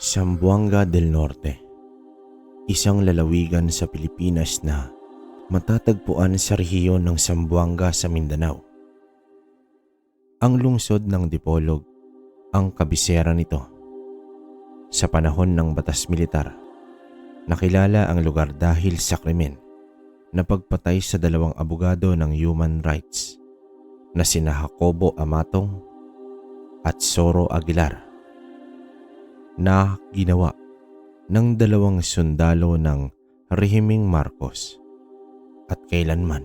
Zamboanga del Norte, isang lalawigan sa Pilipinas na matatagpuan sa rehiyon ng Zamboanga sa Mindanao. Ang lungsod ng Dipolog ang kabisera nito. Sa panahon ng batas militar, nakilala ang lugar dahil sa krimen na pagpatay sa dalawang abogado ng human rights na sina Jacobo Amatong at Soro Aguilar na ginawa ng dalawang sundalo ng rehimeng Marcos at kailanman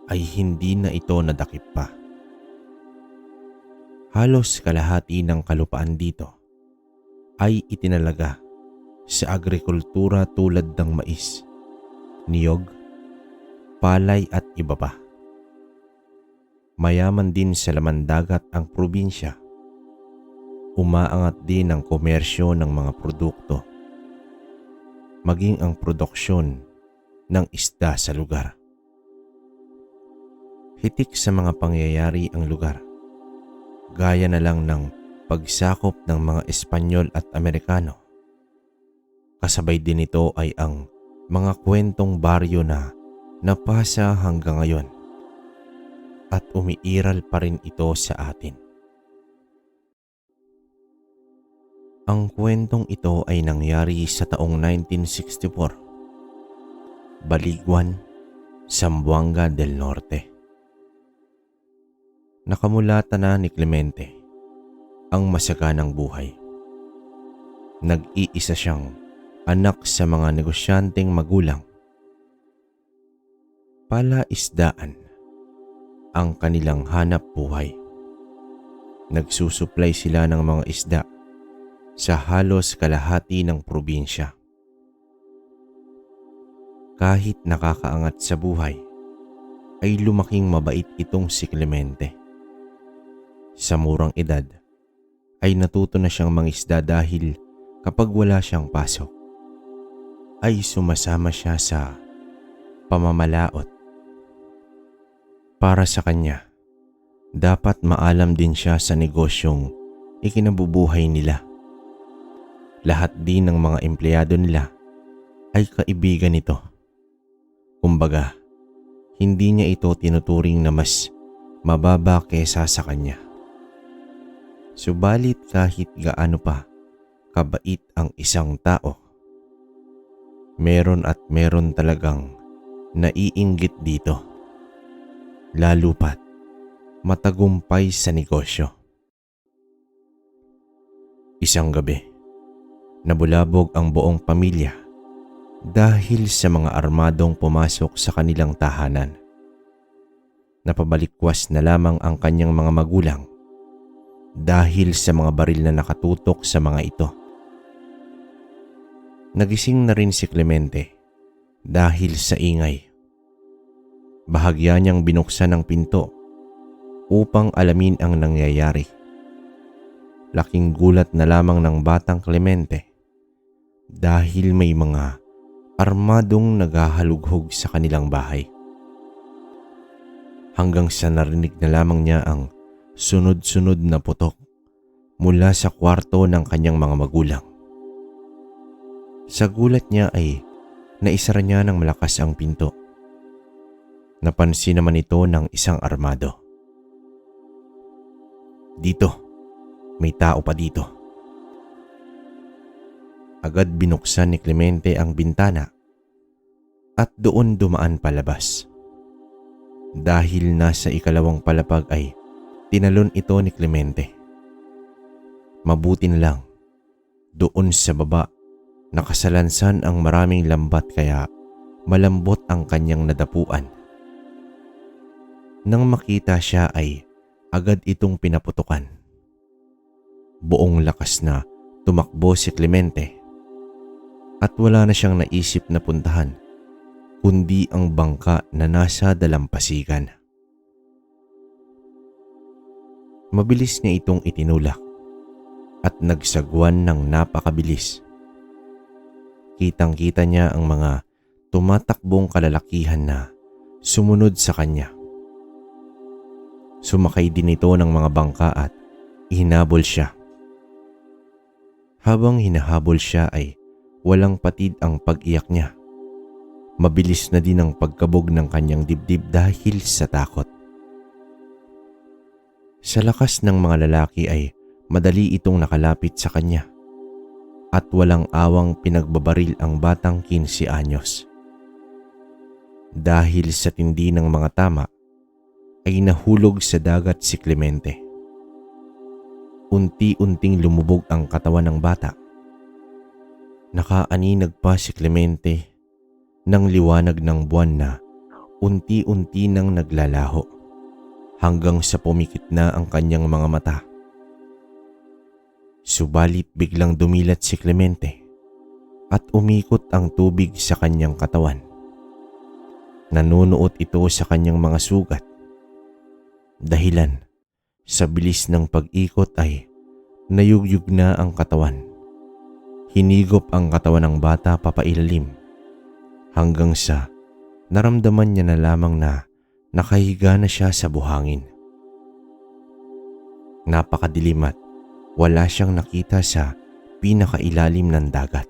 ay hindi na ito nadakip pa. Halos kalahati ng kalupaan dito ay itinalaga sa agrikultura tulad ng mais, niyog, palay at iba pa. Mayaman din sa laman dagat ang probinsya. Umaangat din ang komersyo ng mga produkto, maging ang produksyon ng isda sa lugar. Hitik sa mga pangyayari ang lugar, gaya na lang ng pagsakop ng mga Espanyol at Amerikano. Kasabay din ito ay ang mga kwentong baryo na napasa hanggang ngayon at umiiral pa rin ito sa atin. Ang kwentong ito ay nangyari sa taong 1964, Baliguan, Zamboanga del Norte. Nakamulatan na ni Clemente ang masaganang buhay. Nag-iisa siyang anak sa mga negosyanteng magulang. Palaisdaan ang kanilang hanap buhay. Nagsusuplay sila ng mga isda sa halos kalahati ng probinsya. Kahit nakakaangat sa buhay, ay lumaking mabait itong si Clemente. Sa murang edad, ay natuto na siyang mangisda dahil kapag wala siyang pasok, ay sumasama siya sa pamamalaot. Para sa kanya, dapat maalam din siya sa negosyong ikinabubuhay nila. Lahat din ng mga empleyado nila ay kaibigan nito. Kumbaga, hindi niya ito tinuturing na mas mababa kesa sa kanya. Subalit kahit gaano pa kabait ang isang tao, meron at meron talagang naiinggit dito. Lalo pat matagumpay sa negosyo. Isang gabi, nabulabog ang buong pamilya dahil sa mga armadong pumasok sa kanilang tahanan. Napabalikwas na lamang ang kanyang mga magulang dahil sa mga baril na nakatutok sa mga ito. Nagising na rin si Clemente dahil sa ingay. Bahagya niyang binuksan ang pinto upang alamin ang nangyayari. Laking gulat na lamang ng batang Clemente dahil may mga armadong naghahalughog sa kanilang bahay. Hanggang sa narinig na lamang niya ang sunod-sunod na putok mula sa kwarto ng kanyang mga magulang. Sa gulat niya ay naisara niya ng malakas ang pinto. Napansin naman ito ng isang armado. "Dito, may tao pa dito." Agad binuksan ni Clemente ang bintana at doon dumaan palabas. Dahil nasa ikalawang palapag ay tinalon ito ni Clemente. Mabuti na lang, doon sa baba nakasalansan ang maraming lambat kaya malambot ang kanyang nadapuan. Nang makita siya ay agad itong pinaputukan. Buong lakas na tumakbo si Clemente at wala na siyang naisip na puntahan kundi ang bangka na nasa dalampasigan. Mabilis niya itong itinulak at nagsagwan ng napakabilis. Kitang-kita niya ang mga tumatakbong kalalakihan na sumunod sa kanya. Sumakay din ito ng mga bangka at hinabol siya. Habang hinahabol siya ay walang patid ang pag-iyak niya. Mabilis na din ang pagkabog ng kanyang dibdib dahil sa takot. Sa lakas ng mga lalaki ay madali itong nakalapit sa kanya at walang awang pinagbabaril ang batang 15 anyos. Dahil sa tindi ng mga tama ay nahulog sa dagat si Clemente. Unti-unting lumubog ang katawan ng bata. Nakaaninag pa si Clemente ng liwanag ng buwan na unti-unti nang naglalaho hanggang sa pumikit na ang kanyang mga mata. Subalit biglang dumilat si Clemente at umikot ang tubig sa kanyang katawan. Nanunuot ito sa kanyang mga sugat. Dahilan sa bilis ng pag-ikot ay nayugyug na ang katawan. Hinigop ang katawan ng bata papailalim hanggang sa naramdaman niya na lamang na nakahiga na siya sa buhangin. Napakadilim at wala siyang nakita sa pinakailalim ng dagat.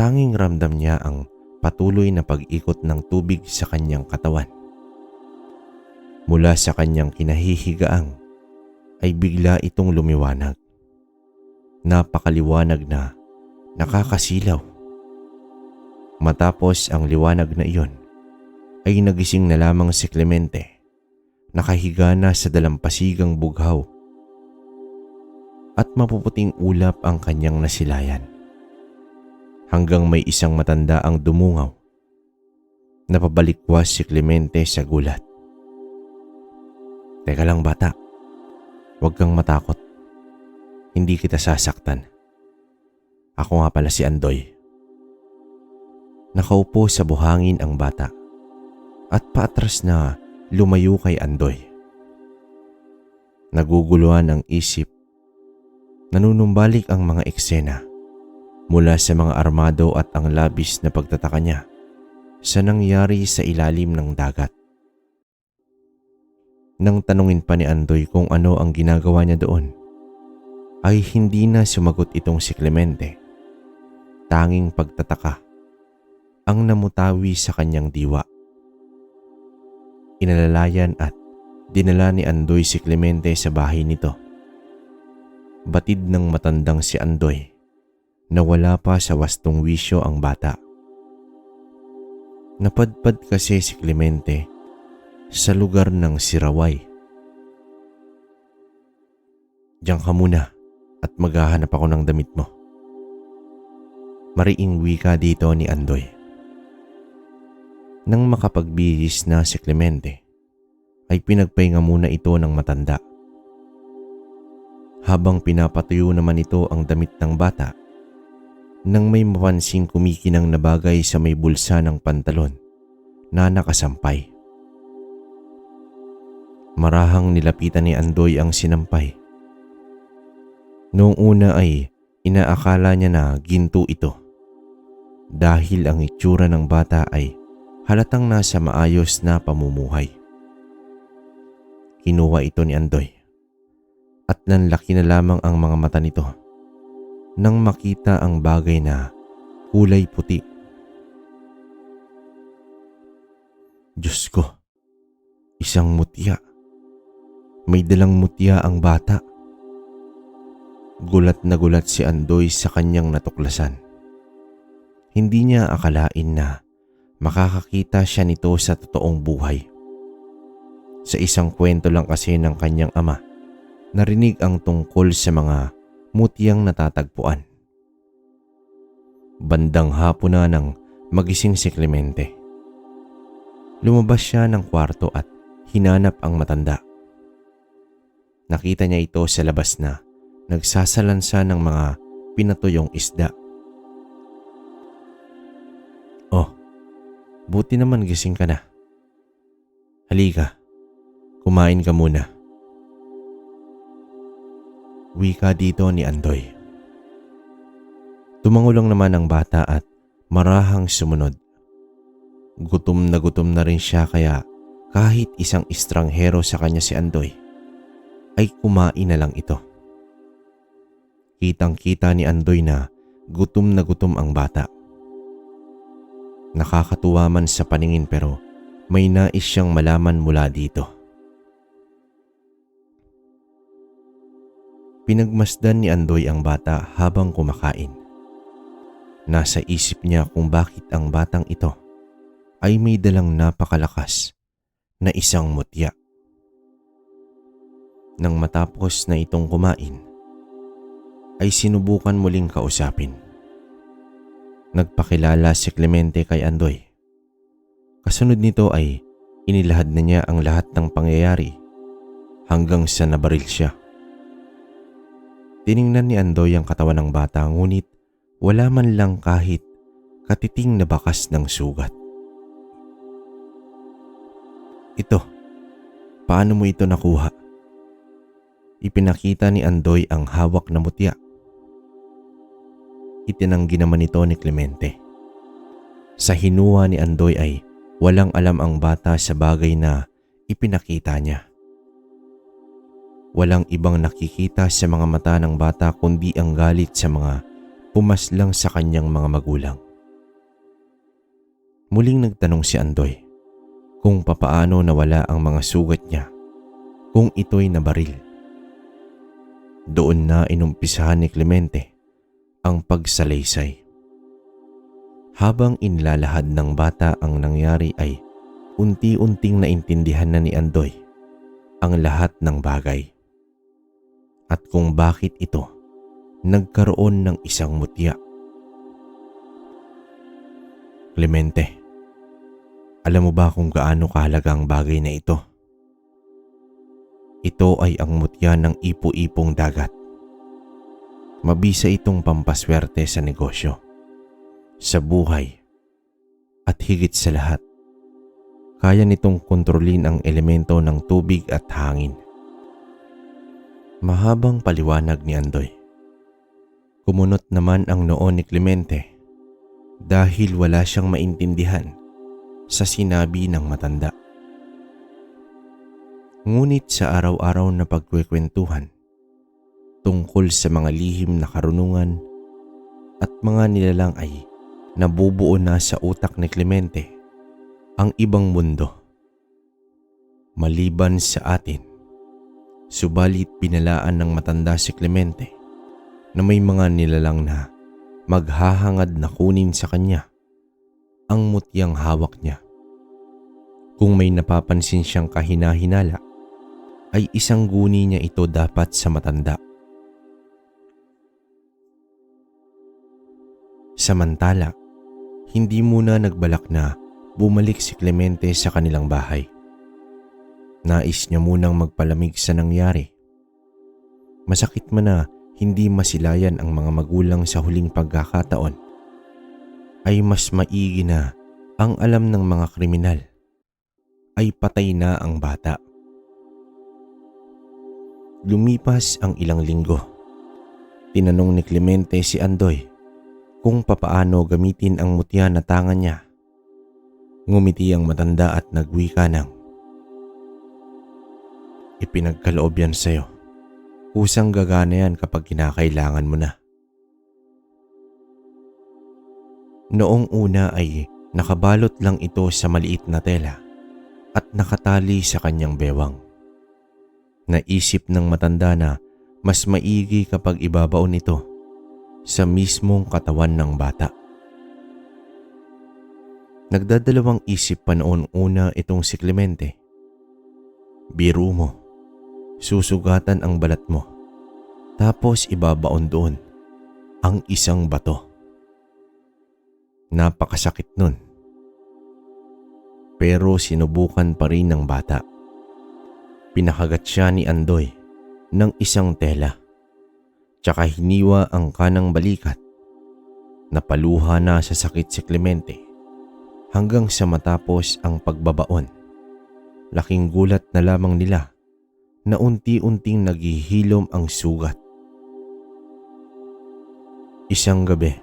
Tanging ramdam niya ang patuloy na pag-ikot ng tubig sa kanyang katawan. Mula sa kanyang kinahihigaang ay bigla itong lumiwanag. Napakaliwanag na nakakasilaw. Matapos ang liwanag na iyon ay nagising na lamang si Clemente, nakahiga na sa dalampasigang bughaw at mapuputing ulap ang kanyang nasilayan. Hanggang may isang matanda ang dumungaw. Napabalikwas si Clemente sa gulat. "Teka lang bata, huwag kang matakot. Hindi kita sasaktan. Ako nga pala si Andoy." Nakaupo sa buhangin ang bata at paatras na lumayo kay Andoy. Naguguluhan ang isip. Nanunumbalik ang mga eksena mula sa mga armado at ang labis na pagtataka niya sa nangyari sa ilalim ng dagat. Nang tanungin pa ni Andoy kung ano ang ginagawa niya doon, ay hindi na sumagot itong si Clemente. Tanging pagtataka ang namutawi sa kanyang diwa. Inalalayan at dinala ni Andoy si Clemente sa bahay nito. Batid ng matandang si Andoy na wala pa sa wastong wisyo ang bata. Napadpad kasi si Clemente sa lugar ng Siraway. "Diyan ka muna at maghahanap ako ng damit mo." Mariing wika dito ni Andoy. Nang makapagbihis na si Clemente, ay pinagpahinga muna ito ng matanda. Habang pinapatuyo naman ito ang damit ng bata, nang may mapansing kumikinang na bagay sa may bulsa ng pantalon na nakasampay. Marahang nilapitan ni Andoy ang sinampay. Noong una ay inaakala niya na ginto ito dahil ang itsura ng bata ay halatang nasa maayos na pamumuhay. Kinuha ito ni Andoy at nanlaki na lamang ang mga mata nito nang makita ang bagay na kulay puti. "Diyos ko, isang mutya. May dalang mutya ang bata." Gulat na gulat si Andoy sa kanyang natuklasan. Hindi niya akalain na makakakita siya nito sa totoong buhay. Sa isang kwento lang kasi ng kanyang ama, narinig ang tungkol sa mga mutyang natatagpuan. Bandang hapon na nang magising si Clemente. Lumabas siya ng kwarto at hinanap ang matanda. Nakita niya ito sa labas na nagsasalansa ng mga pinatuyong isda. "Oh, buti naman gising ka na. Halika, kumain ka muna." Wika dito ni Andoy. Tumango lang naman ang bata at marahang sumunod. Gutom na rin siya kaya kahit isang estranghero sa kanya si Andoy, ay kumain na lang ito. Kitang-kita ni Andoy na gutom ang bata. Nakakatuwa man sa paningin pero may nais siyang malaman mula dito. Pinagmasdan ni Andoy ang bata habang kumakain. Nasa isip niya kung bakit ang batang ito ay may dalang napakalakas na isang mutya. Nang matapos na itong kumain, ay sinubukan muling kausapin. Nagpakilala si Clemente kay Andoy. Kasunod nito ay inilahad na niya ang lahat ng pangyayari hanggang sa nabaril siya. Tiningnan ni Andoy ang katawan ng bata ngunit wala man lang kahit katiting na bakas ng sugat. Ito, paano mo ito nakuha? Ipinakita ni Andoy ang hawak na mutya. Itinanggi naman ito ni Clemente. Sa hinuha ni Andoy ay walang alam ang bata sa bagay na ipinakita niya. Walang ibang nakikita sa mga mata ng bata kundi ang galit sa mga pumaslang sa kanyang mga magulang. Muling nagtanong si Andoy kung papaano nawala ang mga sugat niya kung ito'y nabaril. Doon na inumpisahan ni Clemente ang pagsalaysay. Habang inilalahad ng bata ang nangyari ay unti-unting naintindihan na ni Andoy ang lahat ng bagay at kung bakit ito nagkaroon ng isang mutya. Clemente, alam mo ba kung gaano kahalaga ang bagay na ito? Ito ay ang mutya ng ipo-ipong dagat. Mabisa itong pampaswerte sa negosyo, sa buhay, at higit sa lahat, kaya nitong kontrolin ang elemento ng tubig at hangin. Mahabang paliwanag ni Andoy. Kumunot naman ang noo ni Clemente dahil wala siyang maintindihan sa sinabi ng matanda. Ngunit sa araw-araw na pagkwekwentuhan tungkol sa mga lihim na karunungan at mga nilalang ay nabubuo na sa utak ni Clemente ang ibang mundo. Maliban sa atin, subalit pinalaan ng matanda si Clemente na may mga nilalang na maghahangad na kunin sa kanya ang mutyang hawak niya. Kung may napapansin siyang kahina-hinala, ay isang guni niya ito dapat sa matanda. Samantala, hindi muna nagbalak na bumalik si Clemente sa kanilang bahay. Nais niya munang magpalamig sa nangyari. Masakit man na hindi masilayan ang mga magulang sa huling pagkakataon, ay mas maigi na ang alam ng mga kriminal ay patay na ang bata. Lumipas ang ilang linggo. Tinanong ni Clemente si Andoy kung papaano gamitin ang mutya na tangan niya. Ngumiti ang matanda at nagwika ng, "Ipinagkaloob yan sa'yo. Kusang gagana yan kapag kinakailangan mo na." Noong una ay nakabalot lang ito sa maliit na tela at nakatali sa kanyang bewang. Naisip ng matanda na mas maigi kapag ibabaon ito sa mismong katawan ng bata. Nagdadalawang isip pa noon una itong si Clemente. Biro mo, susugatan ang balat mo, tapos ibabaon doon ang isang bato. Napakasakit nun. Pero sinubukan pa rin ng bata. Pinakagat siya ni Andoy ng isang tela, tsaka hiniwa ang kanang balikat. Napaluha na sa sakit si Clemente hanggang sa matapos ang pagbabaon. Laking gulat na lamang nila na unti-unting naghihilom ang sugat. Isang gabi,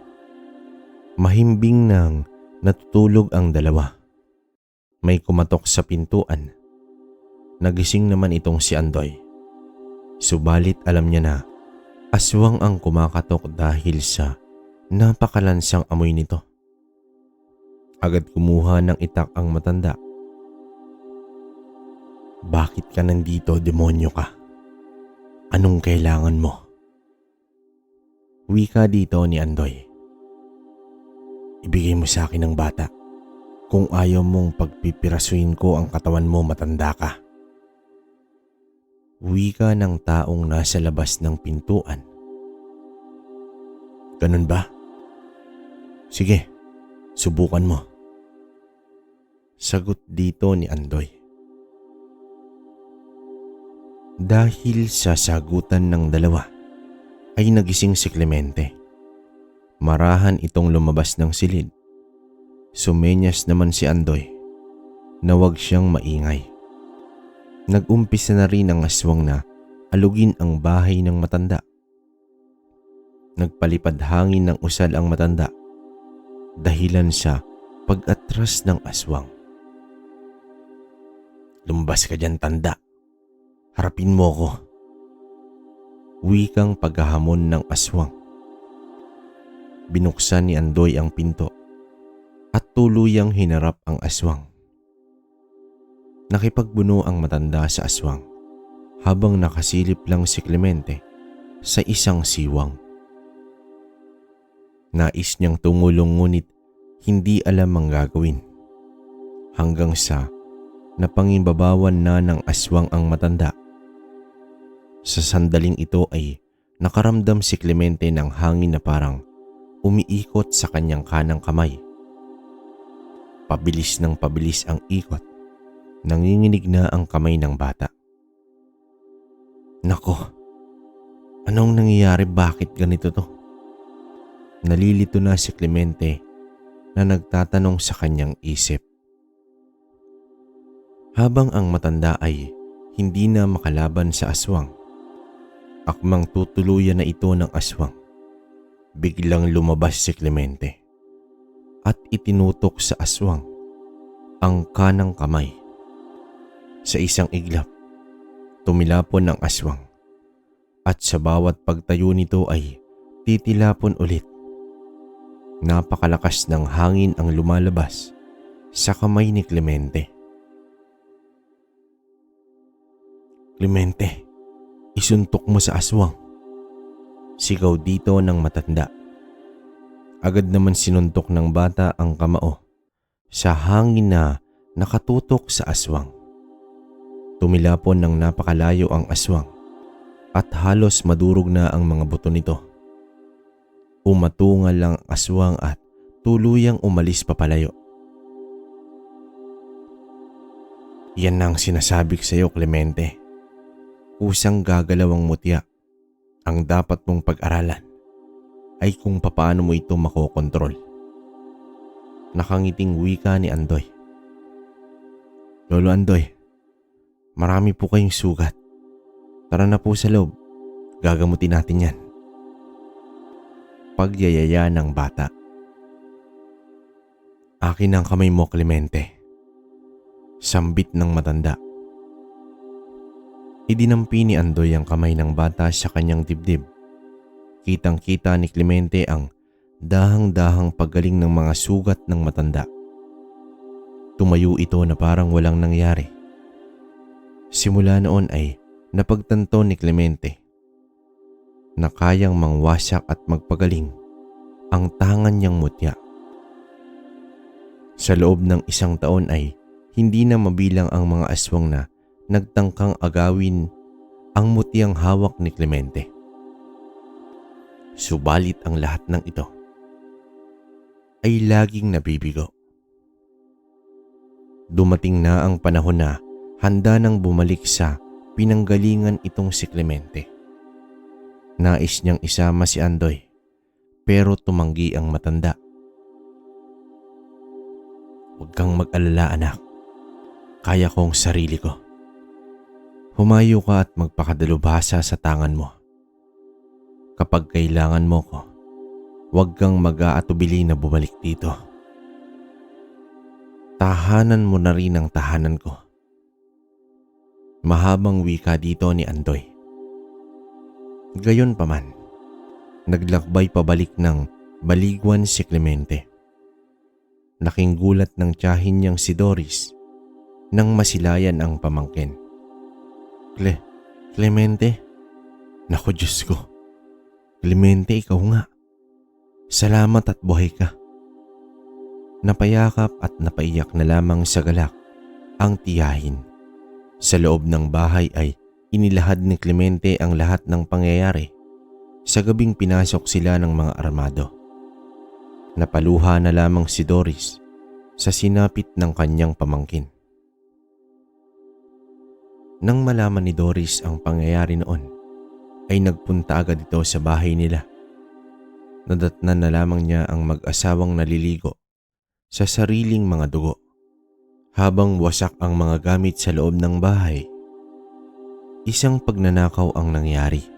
mahimbing nang natutulog ang dalawa. May kumatok sa pintuan. Nagising naman itong si Andoy. Subalit alam niya na Aswang ang kumakatok dahil sa napakalansang amoy nito. Agad kumuha ng itak ang matanda. Bakit ka nandito, demonyo ka? Anong kailangan mo? Wika dito ni Andoy. Ibigay mo sa akin ang bata. Kung ayaw mong pagpipirasuin ko ang katawan mo, matanda ka. Wika ng taong nasa labas ng pintuan. Ganun ba? Sige, subukan mo. Sagot dito ni Andoy. Dahil sa sagutan ng dalawa, ay nagising si Clemente. Marahan itong lumabas ng silid. Sumenyas naman si Andoy na huwag siyang maingay. Nag-umpisa na rin ang aswang na alugin ang bahay ng matanda. Nagpalipad hangin ng usal ang matanda dahilan sa pag-atras ng aswang. Lumbas ka dyan, tanda. Harapin mo ko. Wikang paghahamon ng aswang. Binuksan ni Andoy ang pinto at tuluyang hinarap ang aswang. Nakipagbuno ang matanda sa aswang habang nakasilip lang si Clemente sa isang siwang. Nais niyang tumulong ngunit hindi alam ang gagawin. Hanggang sa napangimbabawan na ng aswang ang matanda. Sa sandaling ito ay nakaramdam si Clemente ng hangin na parang umiikot sa kanyang kanang kamay. Pabilis ng pabilis ang ikot. Nanginginig na ang kamay ng bata. Nako, anong nangyayari? Bakit ganito to? Nalilito na si Clemente na nagtatanong sa kanyang isip. Habang ang matanda ay hindi na makalaban sa aswang, akmang tutuluyan na ito ng aswang. Biglang lumabas si Clemente at itinutok sa aswang ang kanang kamay. Sa isang iglap, tumilapon ang aswang at sa bawat pagtayo nito ay titilapon ulit. Napakalakas ng hangin ang lumalabas sa kamay ni Clemente. Clemente, isuntok mo sa aswang. Sigaw dito ng matanda. Agad naman sinuntok ng bata ang kamao sa hangin na nakatutok sa aswang. Tumilapon ng napakalayo ang aswang at halos madurog na ang mga buto nito. Umatungal lang ang aswang at tuluyang umalis papalayo. Yan ang sinasabi ko sa iyo, Clemente. Kusang gagalaw ang mutya. Ang dapat mong pag-aralan ay kung papaano mo ito makokontrol. Nakangiting wika ni Andoy. Lolo Andoy, marami po kayong sugat. Tara na po sa loob. Gagamutin natin yan. Pagyayaya ng bata. Akin ang kamay mo, Clemente. Sambit ng matanda. Idinampi ni Andoy ang kamay ng bata sa kanyang dibdib. Kitang-kita ni Clemente ang dahang-dahang paggaling ng mga sugat ng matanda. Tumayo ito na parang walang nangyari. Simula noon ay napagtanto ni Clemente na kayang mangwasak at magpagaling ang tangan niyang mutya. Sa loob ng 1 taon ay hindi na mabilang ang mga aswang na nagtangkang agawin ang mutyang hawak ni Clemente. Subalit ang lahat ng ito ay laging nabibigo. Dumating na ang panahon na handa nang bumalik sa pinanggalingan itong si Clemente. Nais niyang isama si Andoy pero tumanggi ang matanda. Huwag kang mag-alala, anak. Kaya kong sarili ko. Humayo ka at magpakadalubhasa sa tangan mo. Kapag kailangan mo ko, huwag kang mag-aatubili na bumalik dito. Tahanan mo na rin ang tahanan ko. Mahabang wika dito ni Andoy. Gayon paman, Naglakbay pabalik ng Baligwan si Clemente. Laking gulat ng tiyahin niyang si Doris nang masilayan ang pamangkin. Clemente? Naku Diyos ko. Clemente, ikaw nga. Salamat at buhay ka. Napayakap at napaiyak na lamang sa galak ang tiyahin. Sa loob ng bahay ay inilahad ni Clemente ang lahat ng pangyayari. Sa gabing pinasok sila ng mga armado. Napaluha na lamang si Doris sa sinapit ng kanyang pamangkin. Nang malaman ni Doris ang pangyayari noon, ay nagpunta agad ito sa bahay nila. Nadatnan na lamang niya ang mag-asawang naliligo sa sariling mga dugo. Habang wasak ang mga gamit sa loob ng bahay, isang pagnanakaw ang nangyari.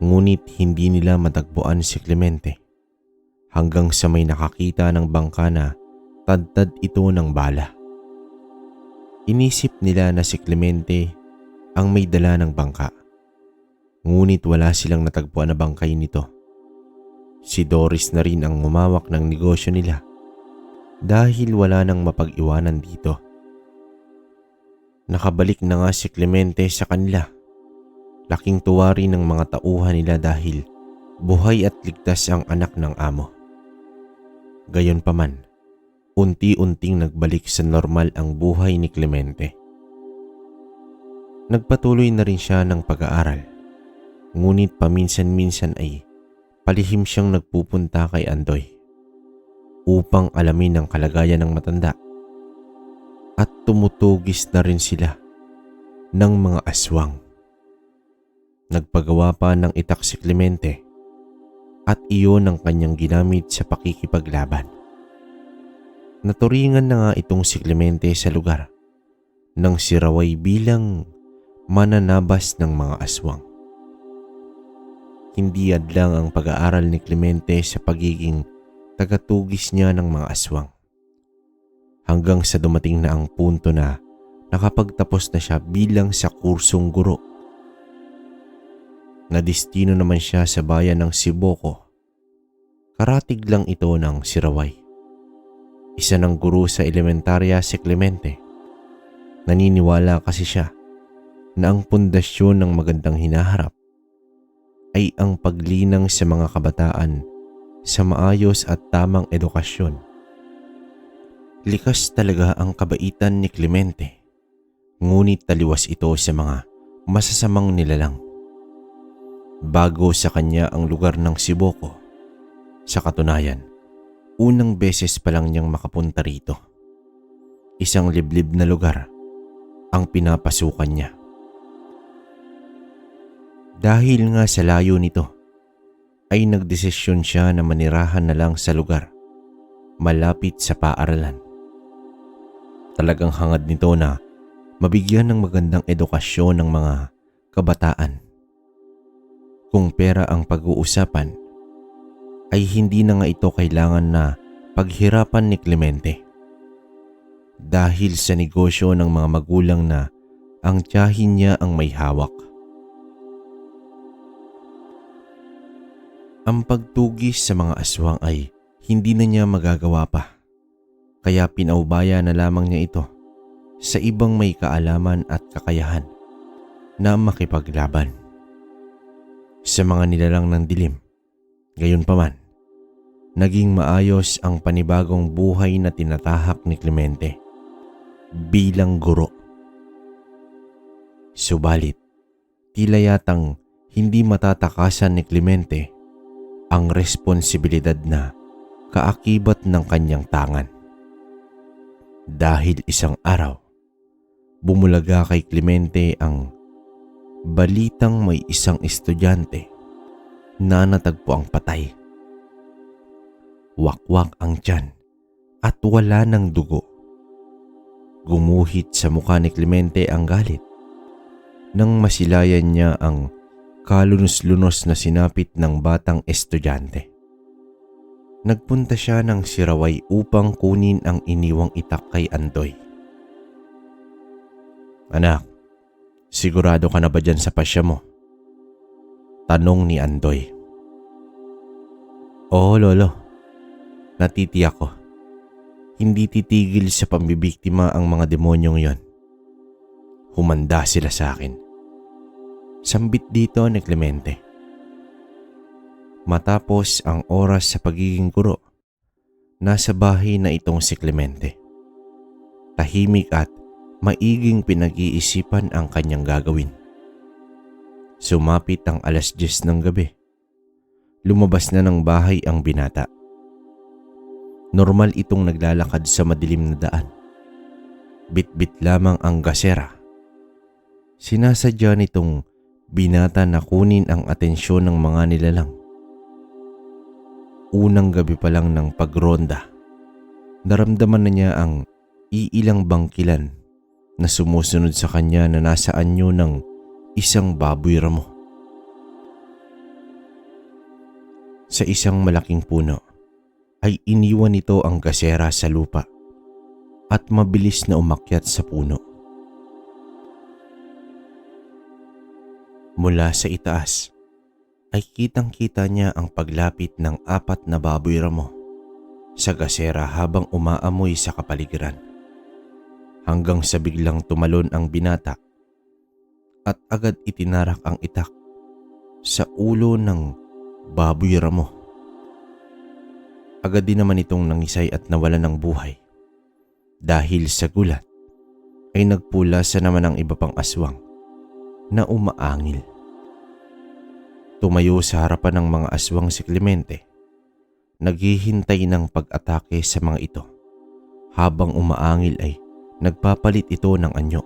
Ngunit hindi nila matagpuan si Clemente hanggang sa may nakakita ng bangka na tadtad ito ng bala. Inisip nila na si Clemente ang may dala ng bangka. Ngunit wala silang natagpuan na bangkay nito. Si Doris na rin ang umawak ng negosyo nila dahil wala nang mapag-iwanan dito. Nakabalik na nga si Clemente sa kanila. Laking tuwa rin ng mga tauhan nila dahil buhay at ligtas ang anak ng amo. Gayunpaman, unti-unting nagbalik sa normal ang buhay ni Clemente. Nagpatuloy na rin siya ng pag-aaral. Ngunit paminsan-minsan ay palihim siyang nagpupunta kay Andoy upang alamin ang kalagayan ng matanda. At tumutugis na rin sila ng mga aswang. Nagpagawa pa ng itak si Clemente at iyon ang kanyang ginamit sa pakikipaglaban. Naturingan na nga itong si Clemente sa lugar ng Siraway bilang mananabas ng mga aswang. Hindi adlang ang pag-aaral ni Clemente sa pagiging tagatugis niya ng mga aswang. Hanggang sa dumating na ang punto na nakapagtapos na siya bilang sa kursong guro. Nadistino naman siya sa bayan ng Siboko. Karatig lang ito ng Siraway. Isa ng guro sa elementarya si Clemente. Naniniwala kasi siya na ang pundasyon ng magandang hinaharap ay ang paglinang sa mga kabataan sa maayos at tamang edukasyon. Likas talaga ang kabaitan ni Clemente, ngunit taliwas ito sa mga masasamang nilalang. Bago sa kanya ang lugar ng Siboko. Sa katunayan, unang beses pa lang niyang makapunta rito. Isang liblib na lugar ang pinapasukan niya. Dahil nga sa layo nito, ay nagdesisyon siya na manirahan na lang sa lugar malapit sa paaralan. Talagang hangad nito na mabigyan ng magandang edukasyon ng mga kabataan. Kung pera ang pag-uusapan, ay hindi na nga ito kailangan na paghirapan ni Clemente. Dahil sa negosyo ng mga magulang na ang tiyahin niya ang may hawak. Ang pagtugis sa mga aswang ay hindi na niya magagawa pa. Kaya pinaubaya na lamang niya ito sa ibang may kaalaman at kakayahan na makipaglaban sa mga nilalang ng dilim. Gayunpaman, naging maayos ang panibagong buhay na tinatahak ni Clemente bilang guro. Subalit, tila yatang hindi matatakasan ni Clemente ang responsibilidad na kaakibat ng kanyang tangan. Dahil isang araw, bumulaga kay Clemente ang balitang may isang estudyante na natagpo ang patay. Wakwak ang tiyan at wala ng dugo. Gumuhit sa mukha ni Clemente ang galit nang masilayan niya ang kalunos-lunos na sinapit ng batang estudyante. Nagpunta siya ng Siraway upang kunin ang iniwang itak kay Andoy. "Anak, sigurado ka na ba dyan sa pasya mo?" tanong ni Andoy. Oo, Lolo. Natitiyak ko. Hindi titigil sa pambibiktima ang mga demonyong yon. Humanda sila sa akin. Sambit dito ni Clemente. Matapos ang oras sa pagiging guro, nasa bahay na itong si Clemente. Tahimik at maiging pinag-iisipan ang kanyang gagawin. Sumapit ang 10:00 ng gabi. Lumabas na ng bahay ang binata. Normal itong naglalakad sa madilim na daan. Bit-bit lamang ang gasera. Sinasadya nitong binata na kunin ang atensyon ng mga nilalang. Unang gabi pa lang ng pagronda, naramdaman na niya ang iilang bangkilan na sumusunod sa kanya na nasa anyo ng isang baboy ramo. Sa isang malaking puno ay iniwan nito ang gasera sa lupa at mabilis na umakyat sa puno. Mula sa itaas ay kitang-kita niya ang paglapit ng 4 na baboy ramo sa gasera habang umaamoy sa kapaligiran. Hanggang sa biglang tumalon ang binata at agad itinarak ang itak sa ulo ng baboy ramo. Agad din naman itong nangisay at nawalan ng buhay. Dahil sa gulat ay nagpulasa naman ang iba pang aswang na umaangil. Tumayo sa harapan ng mga aswang si Clemente, naghihintay ng pag-atake sa mga ito. Habang umaangil ay nagpapalit ito ng anyo.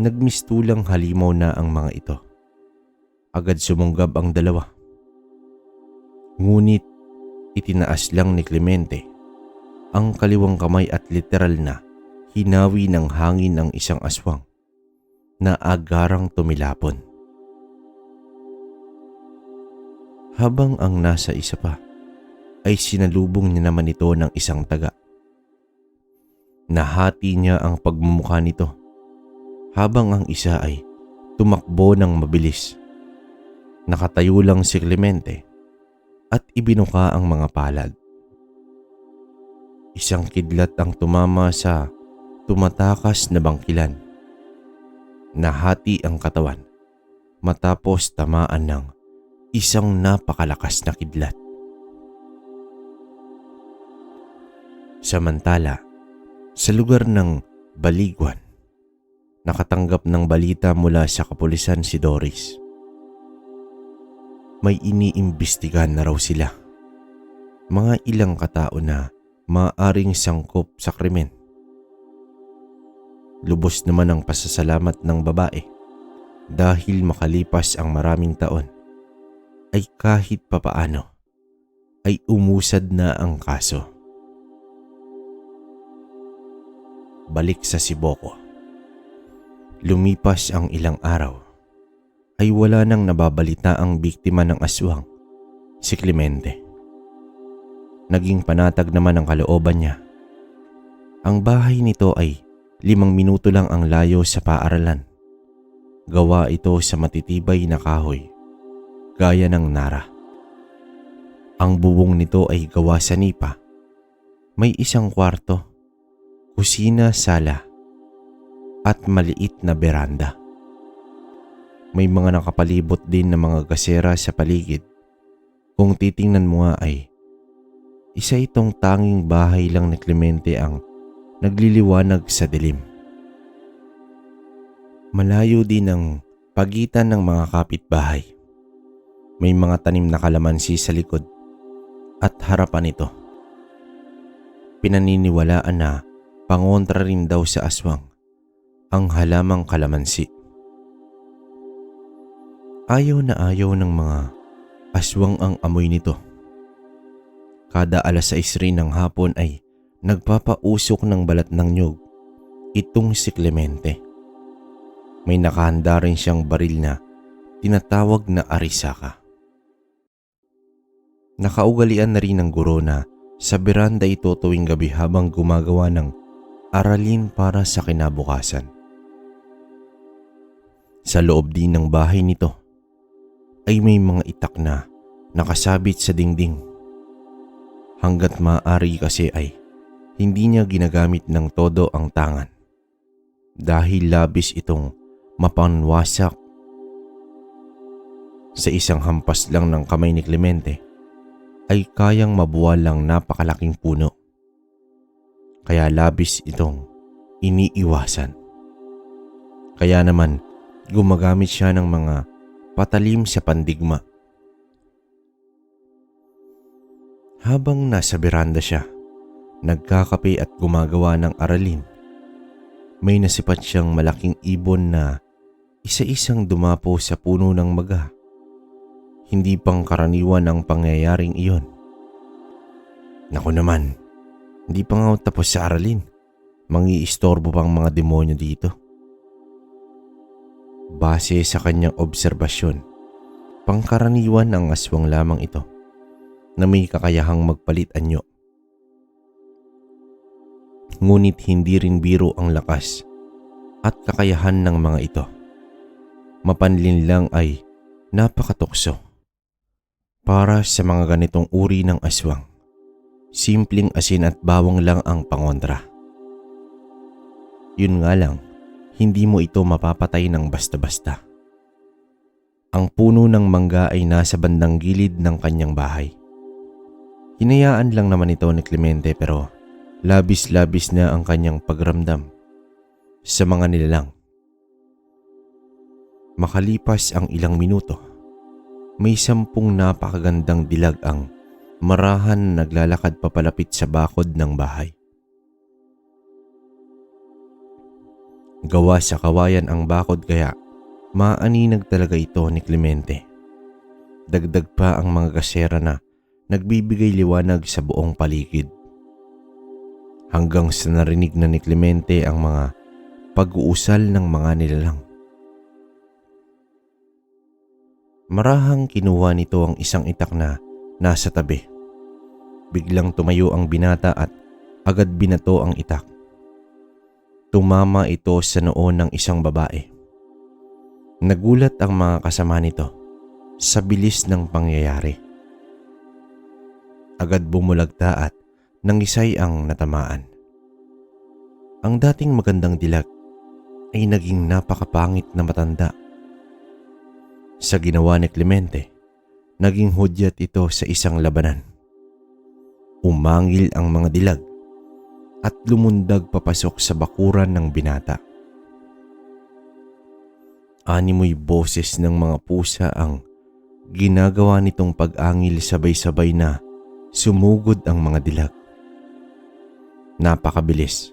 Nagmistulang halimaw na ang mga ito. Agad sumunggab ang dalawa. Ngunit itinaas lang ni Clemente ang kaliwang kamay at literal na hinawi ng hangin ng isang aswang na agarang tumilapon. Habang ang nasa isa pa ay sinalubong niya naman ito ng isang taga. Nahati niya ang pagmumukha nito habang ang isa ay tumakbo ng mabilis. Nakatayo lang si Clemente at ibinuka ang mga palad. Isang kidlat ang tumama sa tumatakas na bangkilan. Nahati ang katawan matapos tamaan ng isang napakalakas na kidlat. Samantala, sa lugar ng Baliguan, nakatanggap ng balita mula sa kapulisan si Doris. May iniimbestigahan na raw sila. Mga ilang katao na maaaring sangkop sa krimen. Lubos naman ang pasasalamat ng babae dahil makalipas ang maraming taon ay kahit papaano ay umusad na ang kaso. Balik sa Siboko. Lumipas ang ilang araw ay wala nang nababalita ang biktima ng aswang, si Clemente. Naging panatag naman ang kalooban niya. Ang bahay nito ay 5 minuto lang ang layo sa paaralan. Gawa ito sa matitibay na kahoy, gaya ng nara. Ang bubong nito ay gawa sa nipa. May isang kwarto, kusina, sala, at maliit na beranda. May mga nakapalibot din na mga gasera sa paligid. Kung titingnan mo nga ay isa itong tanging bahay lang ni Clemente ang nagliliwanag sa dilim. Malayo din ang pagitan ng mga kapitbahay. May mga tanim na kalamansi sa likod at harapan nito. Pinaniniwalaan na pangontra rin daw sa aswang ang halamang kalamansi. Ayaw na ayaw ng mga aswang ang amoy nito. Kada 6:00 rin ng hapon ay nagpapausok ng balat ng nyug itong si Clemente. May nakahanda rin siyang baril na tinatawag na arisaka. Nakaugalian na rin ng guro na sa beranda ito tuwing gabi habang gumagawa ng aralin para sa kinabukasan. Sa loob din ng bahay nito ay may mga itak na nakasabit sa dingding. Hanggat maaari kasi ay hindi niya ginagamit ng todo ang tangan dahil labis itong mapanwasak. Sa isang hampas lang ng kamay ni Clemente ay kayang mabuwalang napakalaking puno. Kaya labis itong iniiwasan. Kaya naman gumagamit siya ng mga patalim sa pandigma. Habang nasa beranda siya, nagkakape at gumagawa ng aralin, may nasipat siyang malaking ibon na isa-isang dumapo sa puno ng maga. Hindi pang karaniwan ang pangyayaring iyon. Naku naman, hindi pa nga tapos sa aralin. Mangiistorbo pang mga demonyo dito. Base sa kanyang obserbasyon, pangkaraniwan ang aswang lamang ito na may kakayahang magpalit anyo. Ngunit hindi rin biro ang lakas at kakayahan ng mga ito. Mapanlin lang ay napakatukso. Para sa mga ganitong uri ng aswang, simpleng asin at bawang lang ang pangontra. Yun nga lang, hindi mo ito mapapatay ng basta-basta. Ang puno ng mangga ay nasa bandang gilid ng kanyang bahay. Hinayaan lang naman ito ni Clemente pero labis-labis na ang kanyang pagramdam sa mga nilalang. Makalipas ang ilang minuto, may 10 napakagandang dilag ang marahan na naglalakad papalapit sa bakod ng bahay. Gawa sa kawayan ang bakod kaya maaninag talaga ito ni Clemente. Dagdag pa ang mga gasera na nagbibigay liwanag sa buong paligid. Hanggang sa narinig na ni Clemente ang mga pag-uusal ng mga nilalang. Marahang kinuha nito ang isang itak na nasa tabi. Biglang tumayo ang binata at agad binato ang itak. Tumama ito sa noo ng isang babae. Nagulat ang mga kasama nito sa bilis ng pangyayari. Agad bumulagta at nangisay ang natamaan. Ang dating magandang dilag ay naging napakapangit na matanda. Sa ginawa ni Clemente, naging hudyat ito sa isang labanan. Umangil ang mga dilag at lumundag papasok sa bakuran ng binata. Animoy boses ng mga pusa ang ginagawa nitong pag-angil, sabay-sabay na sumugod ang mga dilag. Napakabilis,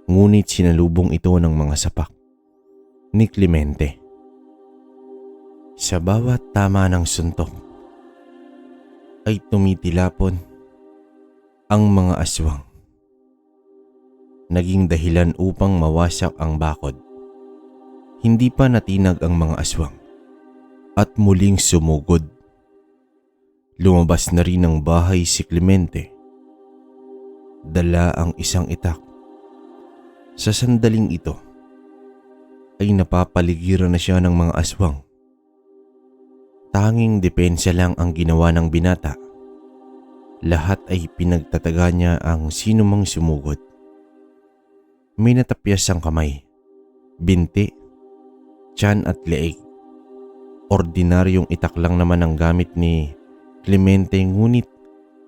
ngunit sinalubong ito ng mga sapak ni Clemente. Sa bawat tama ng suntok ay tumitilapon ang mga aswang. Naging dahilan upang mawasak ang bakod. Hindi pa natinag ang mga aswang at muling sumugod. Lumabas na rin ng bahay si Clemente. Dala ang isang itak. Sa sandaling ito ay napapaligiran na siya ng mga aswang. Tanging depensa lang ang ginawa ng binata. Lahat ay pinagtataga niya ang sinumang sumugod. May natapyas ang kamay, binti, tiyan at leeg. Ordinaryong itak lang naman ang gamit ni Clemente, ngunit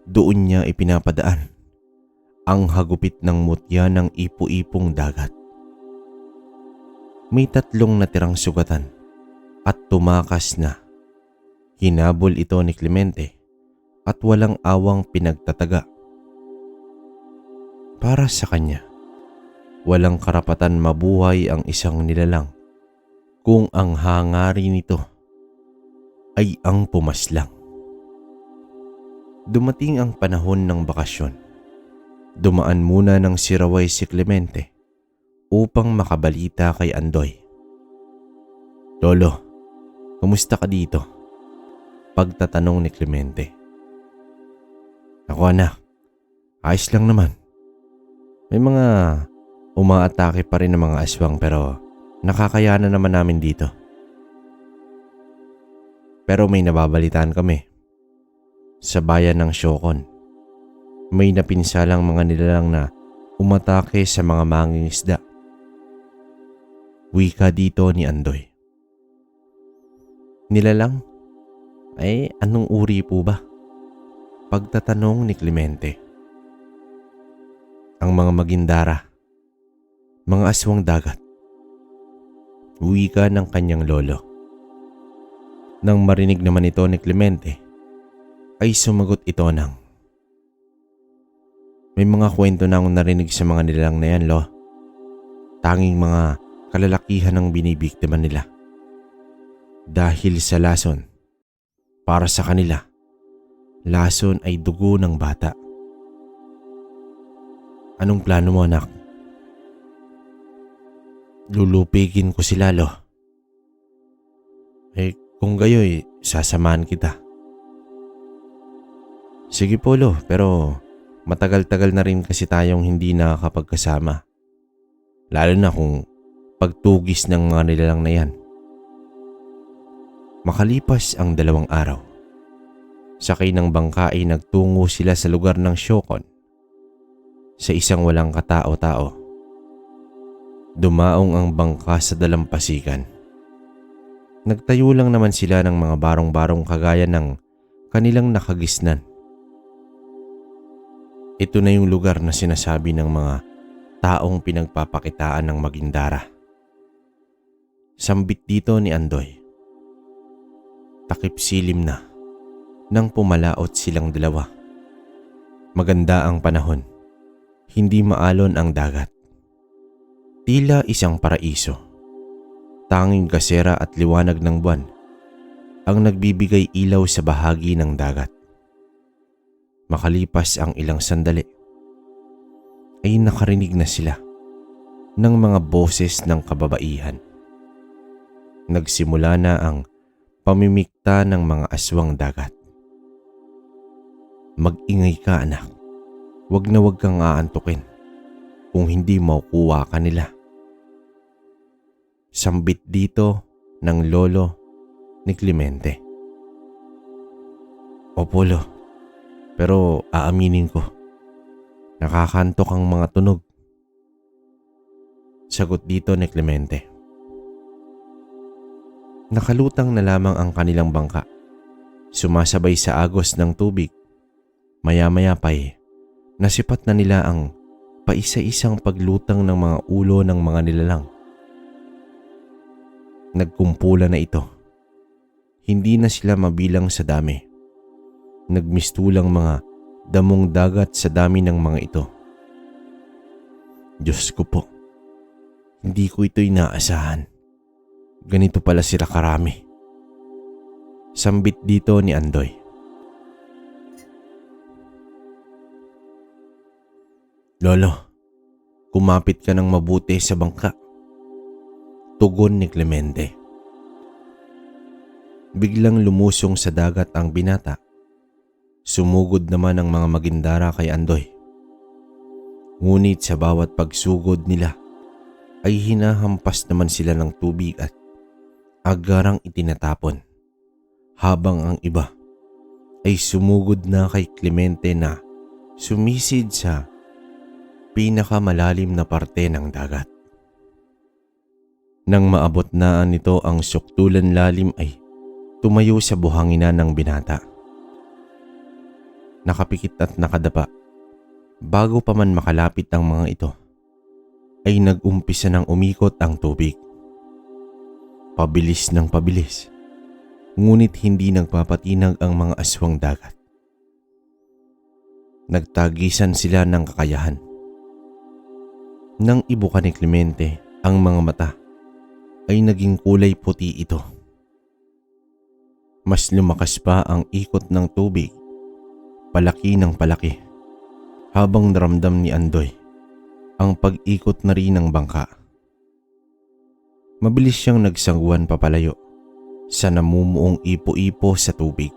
doon niya ipinapadaan ang hagupit ng mutya ng ipu-ipong dagat. May 3 natirang sugatan at tumakas na. Hinabol ito ni Clemente at walang awang pinagtataga. Para sa kanya, walang karapatan mabuhay ang isang nilalang kung ang hangarin nito ay ang pumaslang. Dumating ang panahon ng bakasyon. Dumaan muna ng Siraway si Clemente upang makabalita kay Andoy. "Lolo, kumusta ka dito?" Pagtatanong ni Clemente. "Ako anak, ayos lang naman. May mga umaatake pa rin ng mga aswang pero nakakayanan naman namin dito. Pero may nababalitaan kami. Sa bayan ng Siokon, may napinsalang mga nilalang na umatake sa mga mangingisda. Wika dito ni Andoy. Nilalang? Ay, anong uri po ba? Pagtatanong ni Clemente. Ang mga magindara, mga aswang dagat. Wika ng kanyang lolo. Nang marinig naman ito ni Clemente, ay sumagot ito ng, may mga kwento na akong narinig sa mga nilalang na yan, lo. Tanging mga kalalakihan ang binibiktima nila. Dahil sa lason, para sa kanila, lason ay dugo ng bata. Anong plano mo, anak? Lulupigin ko sila, lo. Kung gayoy, sasamahan kita. Sige po, lo, pero matagal-tagal na rin kasi tayong hindi nakakapagkasama. Lalo na kung pagtugis ng mga nilalang na yan. Makalipas ang 2 araw, sakay ng bangka ay nagtungo sila sa lugar ng Siokon, sa isang walang katao-tao. Dumaong ang bangka sa dalampasigan. Nagtayo lang naman sila ng mga barong-barong kagaya ng kanilang nakagisnan. Ito na yung lugar na sinasabi ng mga taong pinagpapakitaan ng magindara. Sambit dito ni Andoy. Takip silim na nang pumalaot silang dalawa. Maganda ang panahon. Hindi maalon ang dagat. Tila isang paraiso. Tanging gasera at liwanag ng buwan ang nagbibigay ilaw sa bahagi ng dagat. Makalipas ang ilang sandali, ay nakarinig na sila ng mga boses ng kababaihan. Nagsimula na ang pamimikta ng mga aswang dagat. Mag-ingay ka, anak. Wag na wag kang aantukin. Kung hindi makukuha ka nila. Sambit dito ng lolo ni Clemente. Opo, lo. Pero aaminin ko, nakakantok ang mga tunog. Sagot dito ni Clemente. Nakalutang na lamang ang kanilang bangka. Sumasabay sa agos ng tubig. Maya-maya pa'y nasipat na nila ang paisa-isang paglutang ng mga ulo ng mga nilalang. Nagkumpula na ito. Hindi na sila mabilang sa dami. Nagmistulang mga damong dagat sa dami ng mga ito. Diyos ko po, hindi ko ito inaasahan. Ganito pala sila karami. Sambit dito ni Andoy. Lolo, kumapit ka ng mabuti sa bangka. Tugon ni Clemente. Biglang lumusong sa dagat ang binata. Sumugod naman ang mga magindara kay Andoy. Ngunit sa bawat pagsugod nila ay hinahampas naman sila ng tubig at agarang itinatapon. Habang ang iba ay sumugod na kay Clemente na sumisid sa pinakamalalim na parte ng dagat. Nang maabot na nito ang suktulan lalim ay tumayo sa buhanginan ng binata. Nakapikit at nakadapa. Bago pa man makalapit ang mga ito, ay nag-umpisa ng umikot ang tubig. Pabilis ng pabilis, ngunit hindi nagpapatinag ang mga aswang dagat. Nagtagisan sila ng kakayahan. Nang ibuka ni Clemente ang mga mata, ay naging kulay puti ito. Mas lumakas pa ang ikot ng tubig. Palaki ng palaki, habang naramdam ni Andoy ang pag-ikot na rin ng bangka. Mabilis siyang nagsangguan papalayo sa namumuong ipo-ipo sa tubig.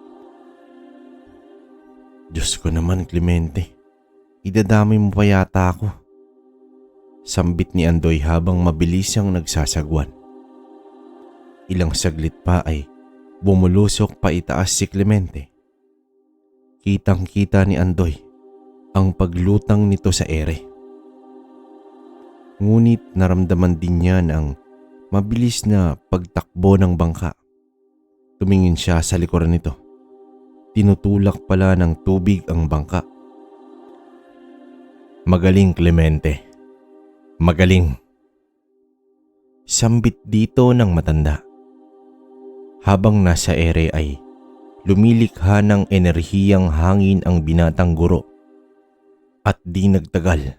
Diyos ko naman, Clemente, idadamay mo pa yata ako. Sambit ni Andoy habang mabilis siyang nagsasagwan. Ilang saglit pa ay bumulusok pa itaas si Clemente. Kitang-kita ni Andoy ang paglutang nito sa ere. Ngunit naramdaman din niya ang mabilis na pagtakbo ng bangka. Tumingin siya sa likuran nito. Tinutulak pala ng tubig ang bangka. "Magaling, Clemente. Magaling." Sambit dito ng matanda. Habang nasa ere ay lumilikha ng enerhiyang hangin ang binatang guro. At di nagtagal,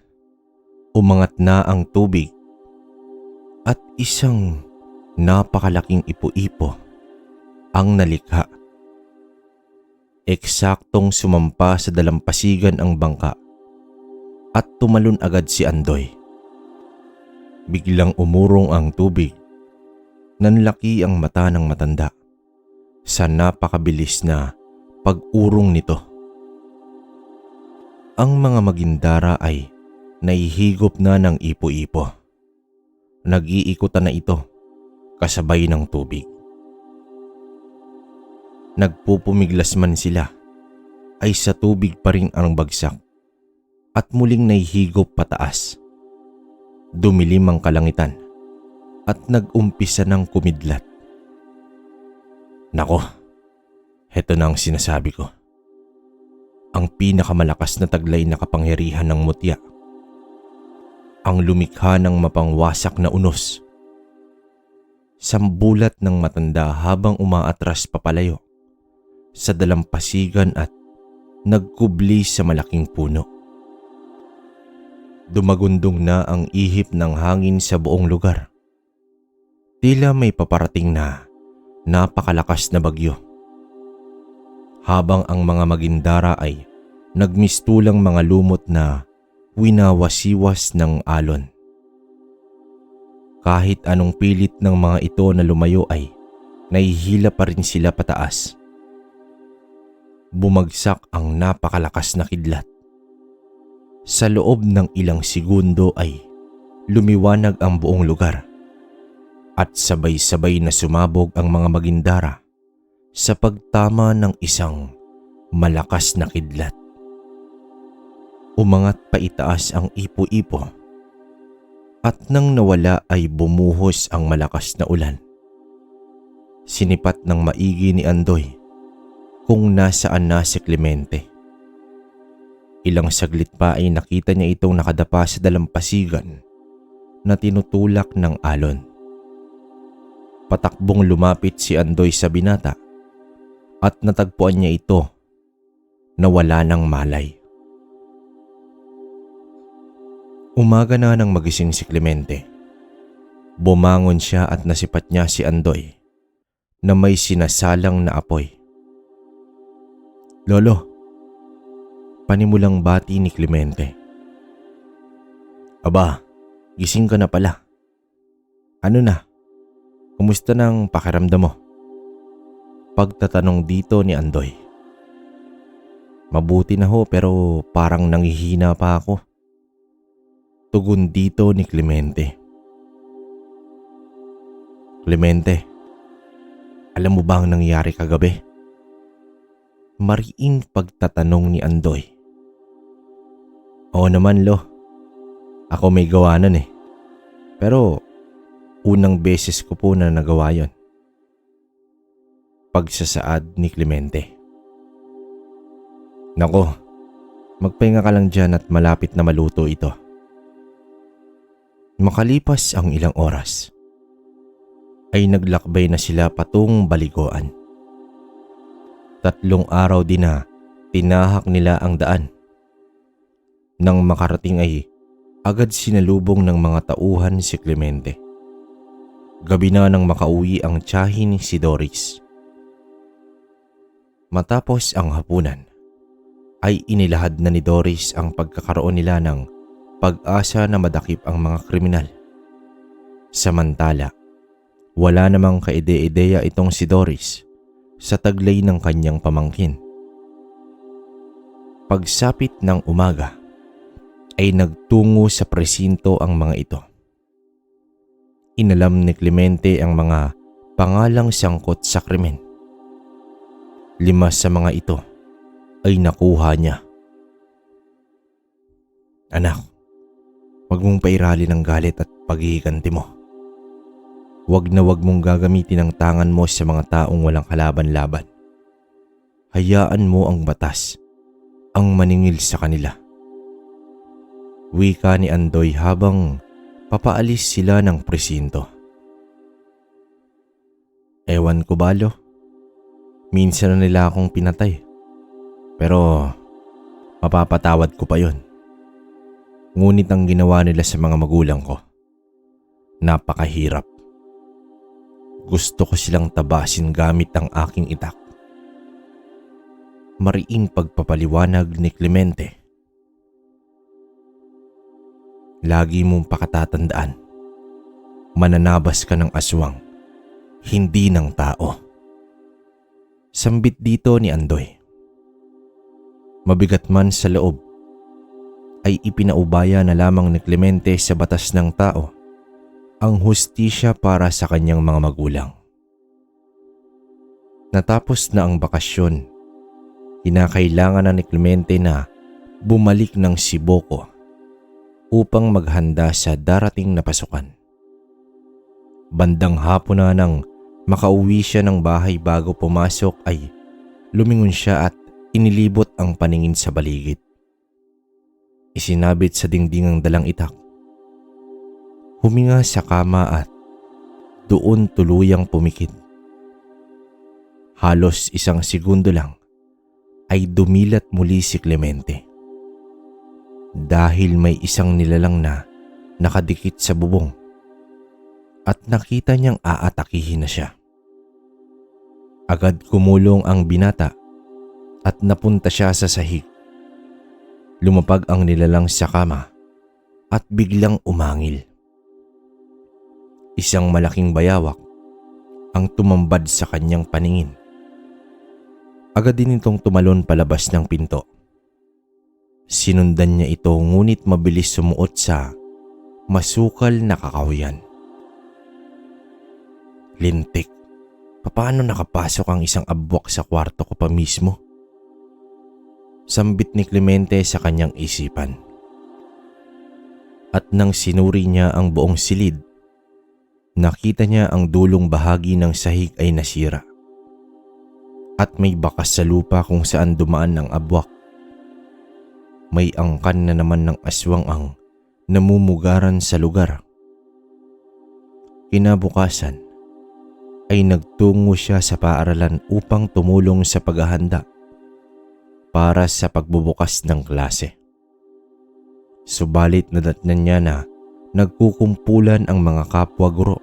umangat na ang tubig at isang napakalaking ipo-ipo ang nalikha. Eksaktong sumampa sa dalampasigan ang bangka at tumalon agad si Andoy. Biglang umurong ang tubig. Nanlaki ang mata ng matanda sa napakabilis na pag-urong nito. Ang mga magindara ay nahihigop na ng ipo-ipo. Nag-iikutan na ito kasabay ng tubig. Nagpupumiglas man sila ay sa tubig pa rin ang bagsak at muling nahihigop pataas. Dumilim ang kalangitan at nag-umpisa ng kumidlat. Nako, heto na ang sinasabi ko. Ang pinakamalakas na taglay na kapangyarihan ng mutya. Ang lumikha ng mapangwasak na unos. Sambulat ng matanda habang umaatras papalayo sa dalampasigan at nagkubli sa malaking puno. Dumagundong na ang ihip ng hangin sa buong lugar. Tila may paparating na napakalakas na bagyo. Habang ang mga magindara ay nagmistulang mga lumot na winawasiwas ng alon. Kahit anong pilit ng mga ito na lumayo ay nahihila pa rin sila pataas. Bumagsak ang napakalakas na kidlat. Sa loob ng ilang segundo ay lumiwanag ang buong lugar at sabay-sabay na sumabog ang mga magindara sa pagtama ng isang malakas na kidlat. Umangat pa itaas ang ipo-ipo at nang nawala ay bumuhos ang malakas na ulan. Sinipat ng maigi ni Andoy kung nasaan na si Clemente. Ilang saglit pa ay nakita niya itong nakadapa sa dalampasigan na tinutulak ng alon. Patakbong lumapit si Andoy sa binata at natagpuan niya ito na wala ng malay. Umaga na nang magising si Clemente. Bumangon siya at nasipat niya si Andoy na may sinasalang na apoy. "Lolo," panimulang bati ni Clemente. "Aba, gising ka na pala. Ano na? Kumusta nang pakiramdam mo?" Pagtatanong dito ni Andoy. "Mabuti na ho pero parang nanghihina pa ako." Tugon dito ni Clemente. "Clemente, alam mo ba ang nangyari kagabi?" Mariing pagtatanong ni Andoy. "Oo naman, Lo. Ako may gawa nun eh. Pero unang beses ko po na nagawa yon." Pagsasaad ni Clemente. "Nako, magpahinga ka lang dyan at malapit na maluto ito." Makalipas ang ilang oras, ay naglakbay na sila patungong Baliguan. 3 araw din na tinahak nila ang daan. Nang makarating ay agad sinalubong ng mga tauhan si Clemente. Gabi na nang makauwi ang tiyahin si Doris. Matapos ang hapunan, ay inilahad na ni Doris ang pagkakaroon nila ng pag-asa na madakip ang mga kriminal. Samantala, wala namang kaide-ideya itong si Doris sa taglay ng kanyang pamangkin. Pagsapit ng umaga, ay nagtungo sa presinto ang mga ito. Inalam ni Clemente ang mga pangalang sangkot sa krimen. 5 sa mga ito ay nakuha niya. Anak, wag mong pairali ng galit at paghihiganti mo. Wag mong gagamitin ang tangan mo sa mga taong walang kalaban-laban. Hayaan mo ang batas ang maningil sa kanila. Wika ni Andoy habang papaalis sila ng presinto. Ewan ko balo, minsan na nila akong pinatay. Pero mapapatawad ko pa yon. Ngunit ang ginawa nila sa mga magulang ko, napakahirap. Gusto ko silang tabasin gamit ang aking itak. Mariing pagpapaliwanag ni Clemente. Lagi mong pakatatandaan, mananabas ka ng aswang, hindi ng tao. Sambit dito ni Andoy. Mabigat man sa loob, ay ipinaubaya na lamang ni Clemente sa batas ng tao ang hustisya para sa kanyang mga magulang. Natapos na ang bakasyon, kinakailangan na ni Clemente na bumalik ng Siboko upang maghanda sa darating na pasukan. Bandang hapon na nang makauwi siya ng bahay bago pumasok ay lumingon siya at inilibot ang paningin sa baligid. Isinabit sa dingding ang dalang itak. Huminga sa kama at doon tuluyang pumikit. Halos 1 segundo lang ay dumilat muli si Clemente. Dahil may isang nilalang na nakadikit sa bubong at nakita niyang aatakihin na siya. Agad kumulong ang binata at napunta siya sa sahig. Lumapag ang nilalang sa kama at biglang umangil. Isang malaking bayawak ang tumambad sa kanyang paningin. Agad din itong tumalon palabas ng pinto. Sinundan niya ito ngunit mabilis sumuot sa masukal na kakahuyan. Lintik, paano nakapasok ang isang abwak sa kwarto ko pa mismo? Sambit ni Clemente sa kanyang isipan. At nang sinuri niya ang buong silid, nakita niya ang dulong bahagi ng sahig ay nasira. At may bakas sa lupa kung saan dumaan ang abwak. May angkan na naman ng aswang ang namumugaran sa lugar. Kinabukasan ay nagtungo siya sa paaralan upang tumulong sa paghahanda para sa pagbubukas ng klase. Subalit nadatnan niya na nagkukumpulan ang mga kapwa guro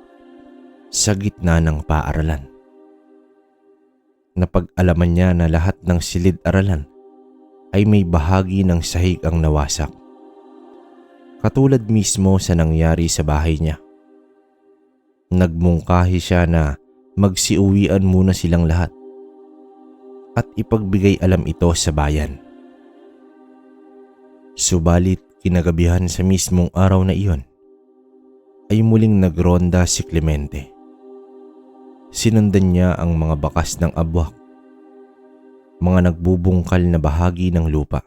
sa gitna ng paaralan. Napag-alaman niya na lahat ng silid-aralan ay may bahagi ng sahig ang nawasak. Katulad mismo sa nangyari sa bahay niya. Nagmungkahi siya na magsiuwian muna silang lahat at ipagbigay alam ito sa bayan. Subalit kinagabihan sa mismong araw na iyon ay muling nagronda si Clemente. Sinundan niya ang mga bakas ng abwak, mga nagbubungkal na bahagi ng lupa,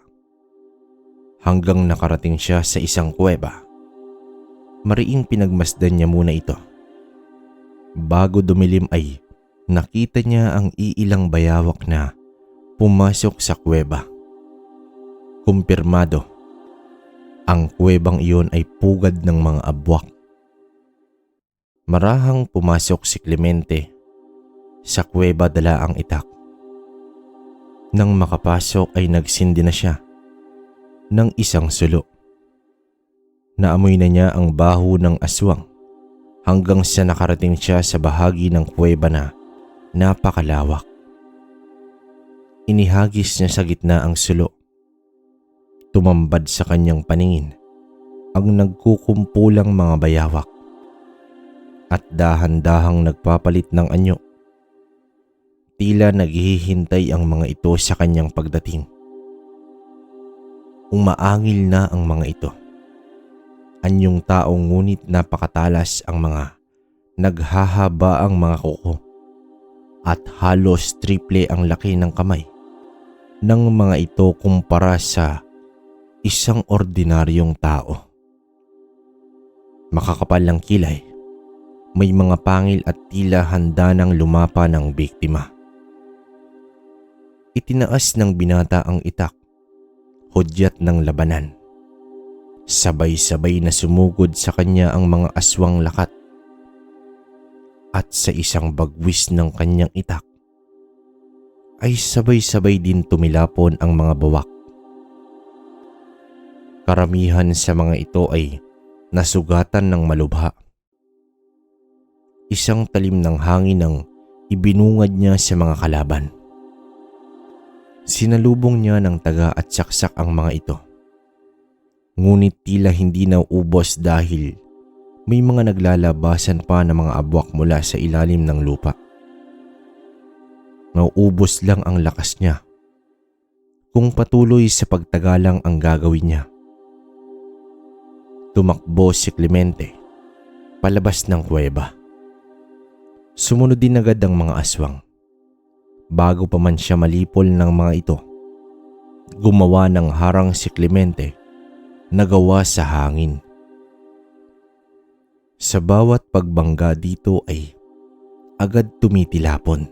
hanggang nakarating siya sa isang kuweba. Mariing pinagmasdan niya muna ito. Bago dumilim ay nakita niya ang iilang bayawak na pumasok sa kuweba. Kumpirmado, ang kuwebang iyon ay pugad ng mga abwak. Marahang pumasok si Clemente sa kuweba dala ang itak. Nang makapasok ay nagsindi na siya ng isang sulo. Naamoy na niya ang baho ng aswang hanggang sa nakarating siya sa bahagi ng kuweba na napakalawak. Inihagis niya sa gitna ang sulo. Tumambad sa kanyang paningin ang nagkukumpulang mga bayawak at dahan-dahang nagpapalit ng anyo. Tila naghihintay ang mga ito sa kanyang pagdating. Umaangil na ang mga ito. Anyong tao ngunit napakatalas ang mga naghahaba ang mga kuko at halos triple ang laki ng kamay ng mga ito kumpara sa isang ordinaryong tao. Makakapal ang kilay, may mga pangil at tila handa ng lumapa ng biktima. Itinaas ng binata ang itak, hudyat ng labanan. Sabay-sabay na sumugod sa kanya ang mga aswang lakat. At sa isang bagwis ng kanyang itak, ay sabay-sabay din tumilapon ang mga bawak. Karamihan sa mga ito ay nasugatan ng malubha. Isang talim ng hangin ang ibinungad niya sa mga kalaban. Sinalubong niya ng taga at saksak ang mga ito. Ngunit tila hindi nauubos dahil may mga naglalabasan pa ng mga abwak mula sa ilalim ng lupa. Nauubos lang ang lakas niya kung patuloy sa pagtagalang ang gagawin niya. Tumakbo si Clemente palabas ng kuweba. Sumunod din agad ang mga aswang. Bago pa man siya malipol ng mga ito, gumawa ng harang si Clemente na gawa sa hangin. Sa bawat pagbangga dito ay agad tumitilapon.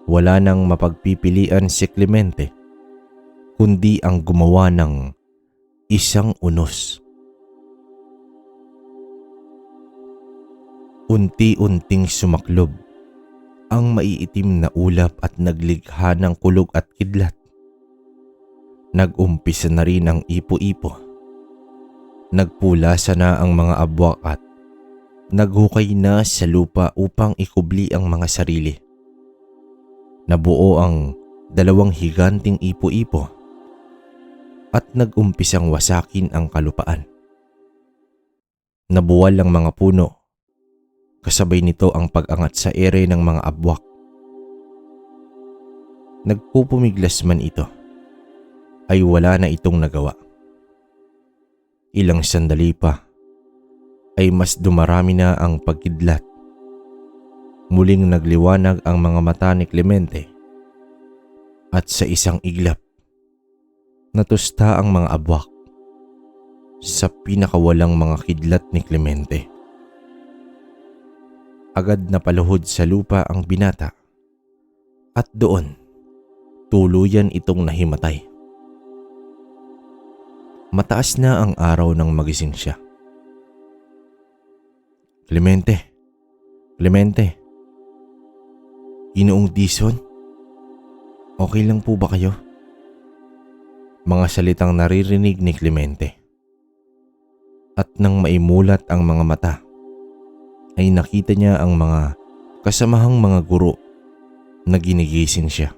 Wala nang mapagpipilian si Clemente kundi ang gumawa ng isang unos. Unti-unting sumaklob ang maiitim na ulap at naglikha ng kulog at kidlat. Nag-umpisa na rin ang ipo-ipo. Nagpulasa na ang mga abwak at naghukay na sa lupa upang ikubli ang mga sarili. Nabuo ang dalawang higanting ipo-ipo at nag-umpisang wasakin ang kalupaan. Nabuwal ang mga puno. Kasabay nito ang pag-angat sa ere ng mga abwak. Nagpupumiglas man ito, ay wala na itong nagawa. Ilang sandali pa, ay mas dumarami na ang pagkidlat. Muling nagliwanag ang mga mata ni Clemente at sa isang iglap, natusta ang mga abwak sa pinakawalang mga kidlat ni Clemente. Agad na paluhod sa lupa ang binata at doon tuluyan itong nahimatay. Mataas na ang araw nang magising siya. Clemente, Clemente, Ginoong Dison, okay lang po ba kayo? Mga salitang naririnig ni Clemente. At nang maimulat ang mga mata, ay nakita niya ang mga kasamahang mga guro na ginigising siya.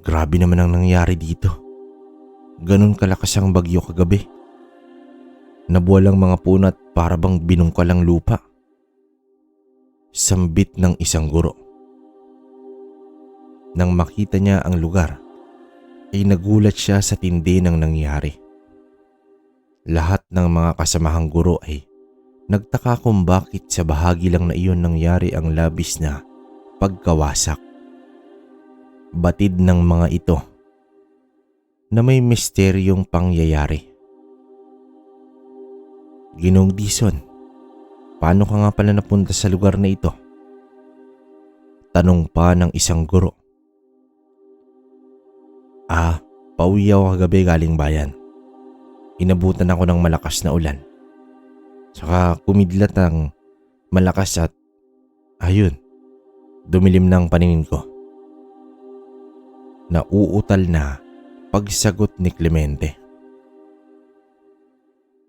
Grabe naman ang nangyari dito. Ganun kalakas ang bagyo kagabi. Nabuwal ang mga puno at para bang binungkal ang lupa. Sambit ng isang guro. Nang makita niya ang lugar, ay nagulat siya sa tindi ng nangyari. Lahat ng mga kasamahang guro ay nagtaka kung bakit sa bahagi lang na iyon nangyari ang labis na pagkawasak. Batid ng mga ito na may misteryong pangyayari. Ginoong Dison, paano ka nga pala napunta sa lugar na ito? Tanong pa ng isang guro. Pauwi ako kagabi galing bayan. Inabutan ako ng malakas na ulan. Saka kumidlat ang malakas at ayun, dumilim ng paningin ko. Nauutal na pagsagot ni Clemente.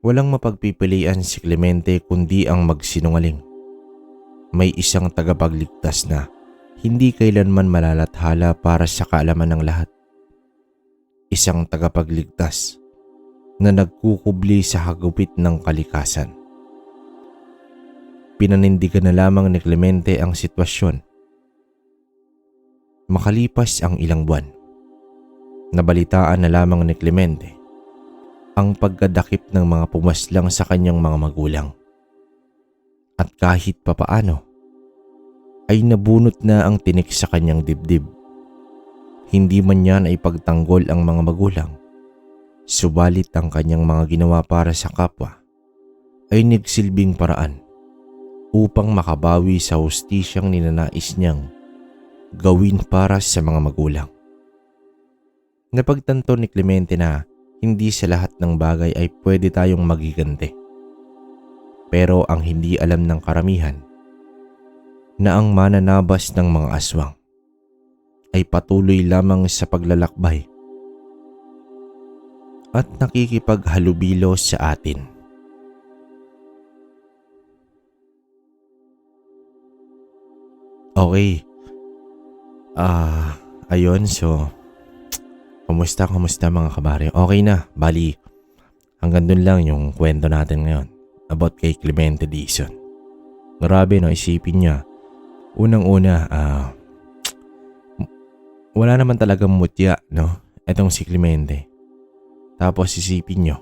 Walang mapagpipilian si Clemente kundi ang magsinungaling. May isang tagapagligtas na hindi kailanman malalathala para sa kaalaman ng lahat. Isang tagapagligtas na nagkukubli sa hagupit ng kalikasan. Pinanindigan na lamang ni Clemente ang sitwasyon. Makalipas ang ilang buwan, nabalitaan na lamang ni Clemente ang pagkadakip ng mga pumaslang sa kanyang mga magulang. At kahit papaano, ay nabunot na ang tinik sa kanyang dibdib. Hindi man niya naipagtanggol ang mga magulang, subalit ang kanyang mga ginawa para sa kapwa ay nagsilbing paraan upang makabawi sa hustisyang ninanais niyang gawin para sa mga magulang. Napagtanto ni Clemente na hindi sa lahat ng bagay ay pwede tayong magiganti. Pero ang hindi alam ng karamihan na ang mananabas ng mga aswang ay patuloy lamang sa paglalakbay at nakikipaghalubilo sa atin. Okay. Ayun, so Kamusta mga kabare? Okay na, bali hanggang dun lang yung kwento natin ngayon about kay Clemente Dizon. Grabe no, isipin niya. Unang-una, wala naman talagang mutya, no? Etong si Clemente. Tapos isipin nyo,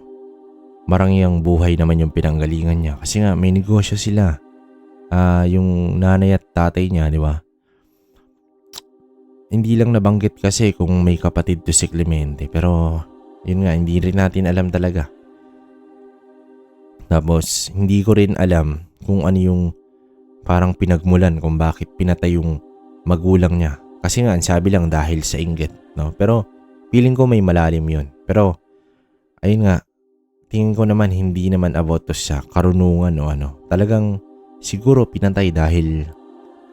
marangyang buhay naman yung pinanggalingan niya. Kasi nga, may negosyo sila. Yung nanay at tatay niya, di ba? Hindi lang nabanggit kasi kung may kapatid to si Clemente. Pero, yun nga, hindi rin natin alam talaga. Tapos, hindi ko rin alam kung ano yung parang pinagmulan kung bakit pinatay yung magulang niya. Kasi nga, sabi lang dahil sa inggit, no? Pero, feeling ko may malalim yun. Pero, ayun nga, tingin ko naman hindi naman about to sa karunungan o ano. Talagang, siguro pinatay dahil,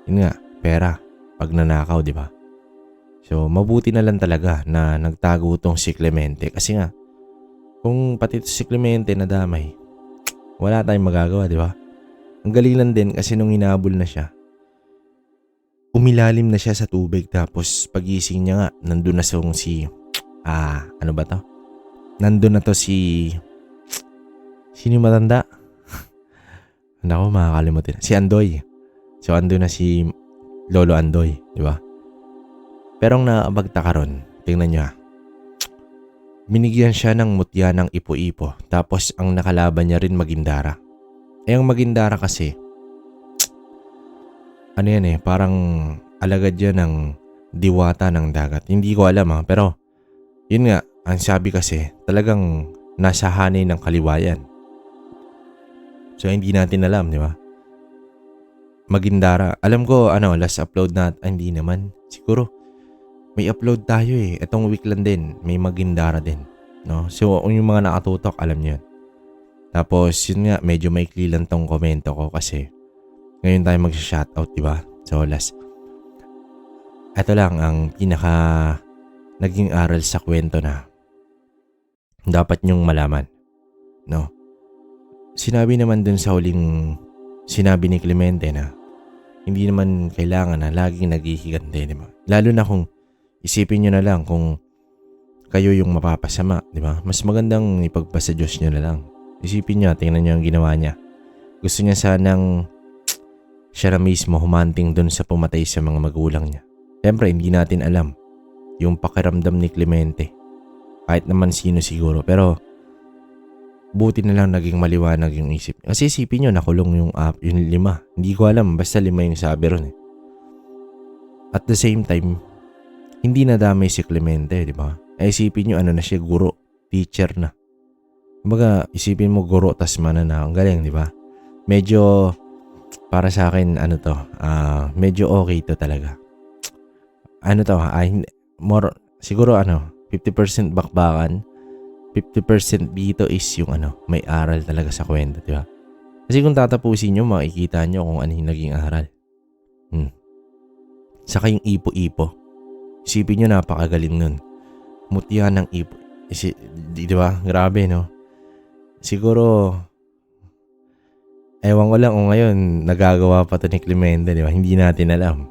yun nga, pera, pagnanakaw, di ba? So, mabuti na lang talaga na nagtago tong si Clemente. Kasi nga, kung pati si Clemente nadamay, wala tayong magagawa, di ba? Ang galing lang din kasi nung hinabol na siya, umilalim na siya sa tubig. Tapos pagising niya nga, nandun na ano ba to? Nandun na to sino yung matanda? Naku, makakalimutin. Si Andoy. So, andun na si Lolo Andoy, di ba? Pero ang nakabagtaka ron, tingnan niya. Binigyan siya ng mutya ng ipo-ipo. Tapos ang nakalaban niya rin Magindara. Ang Magindara kasi, ano yan parang alagad yan ng diwata ng dagat. Hindi ko alam pero yun nga, ang sabi kasi, talagang nasa hanay ng kaliwayan. So hindi natin alam, di ba? Magindara. Alam ko, last upload hindi naman. Siguro, may upload tayo Itong week lang din, may Magindara din. No? So, yung mga nakatutok, alam niyo yun. Tapos, yun nga, medyo maikli lang tong komento ko kasi ngayon tayo mag-shoutout, di ba? So, ito lang ang pinaka naging aral sa kwento na dapat nyong malaman. No? Sinabi naman dun sa huling sinabi ni Clemente na hindi naman kailangan na laging naghihigante, di ba? Lalo na kung isipin nyo na lang kung kayo yung mapapasama, di ba? Mas magandang ipagpasa Diyos nyo na lang. Isipin nyo, tingnan nyo ang ginawa niya. Gusto niya sanang siya na mismo humanting dun sa pumatay sa mga magulang niya. Siyempre, hindi natin alam yung pakiramdam ni Clemente. Kahit naman sino siguro. Pero, buti na lang naging maliwanag yung isip. Kasi isipin nyo, nakulong yung 5. Hindi ko alam, basta 5 yung sabi ron At the same time, hindi nadamay si Clemente, di ba? Isipin nyo, na siya, guro, teacher na. Kumbaga, isipin mo guro tas mananaw. Ang galing, di ba? Medyo, para sa akin, medyo okay to talaga. Siguro 50% bakbakan, 50% dito is yung may aral talaga sa kwento, di ba? Kasi kung tatapusin nyo, makikita nyo kung ano yung naging aral. Saka yung ipo-ipo. Isipin nyo, napakagaling nun. Mutya ng ipo. Di ba? Grabe, no? Siguro, ewan ko lang kung ngayon, nagagawa pa to ni Clemente, di ba? Hindi natin alam.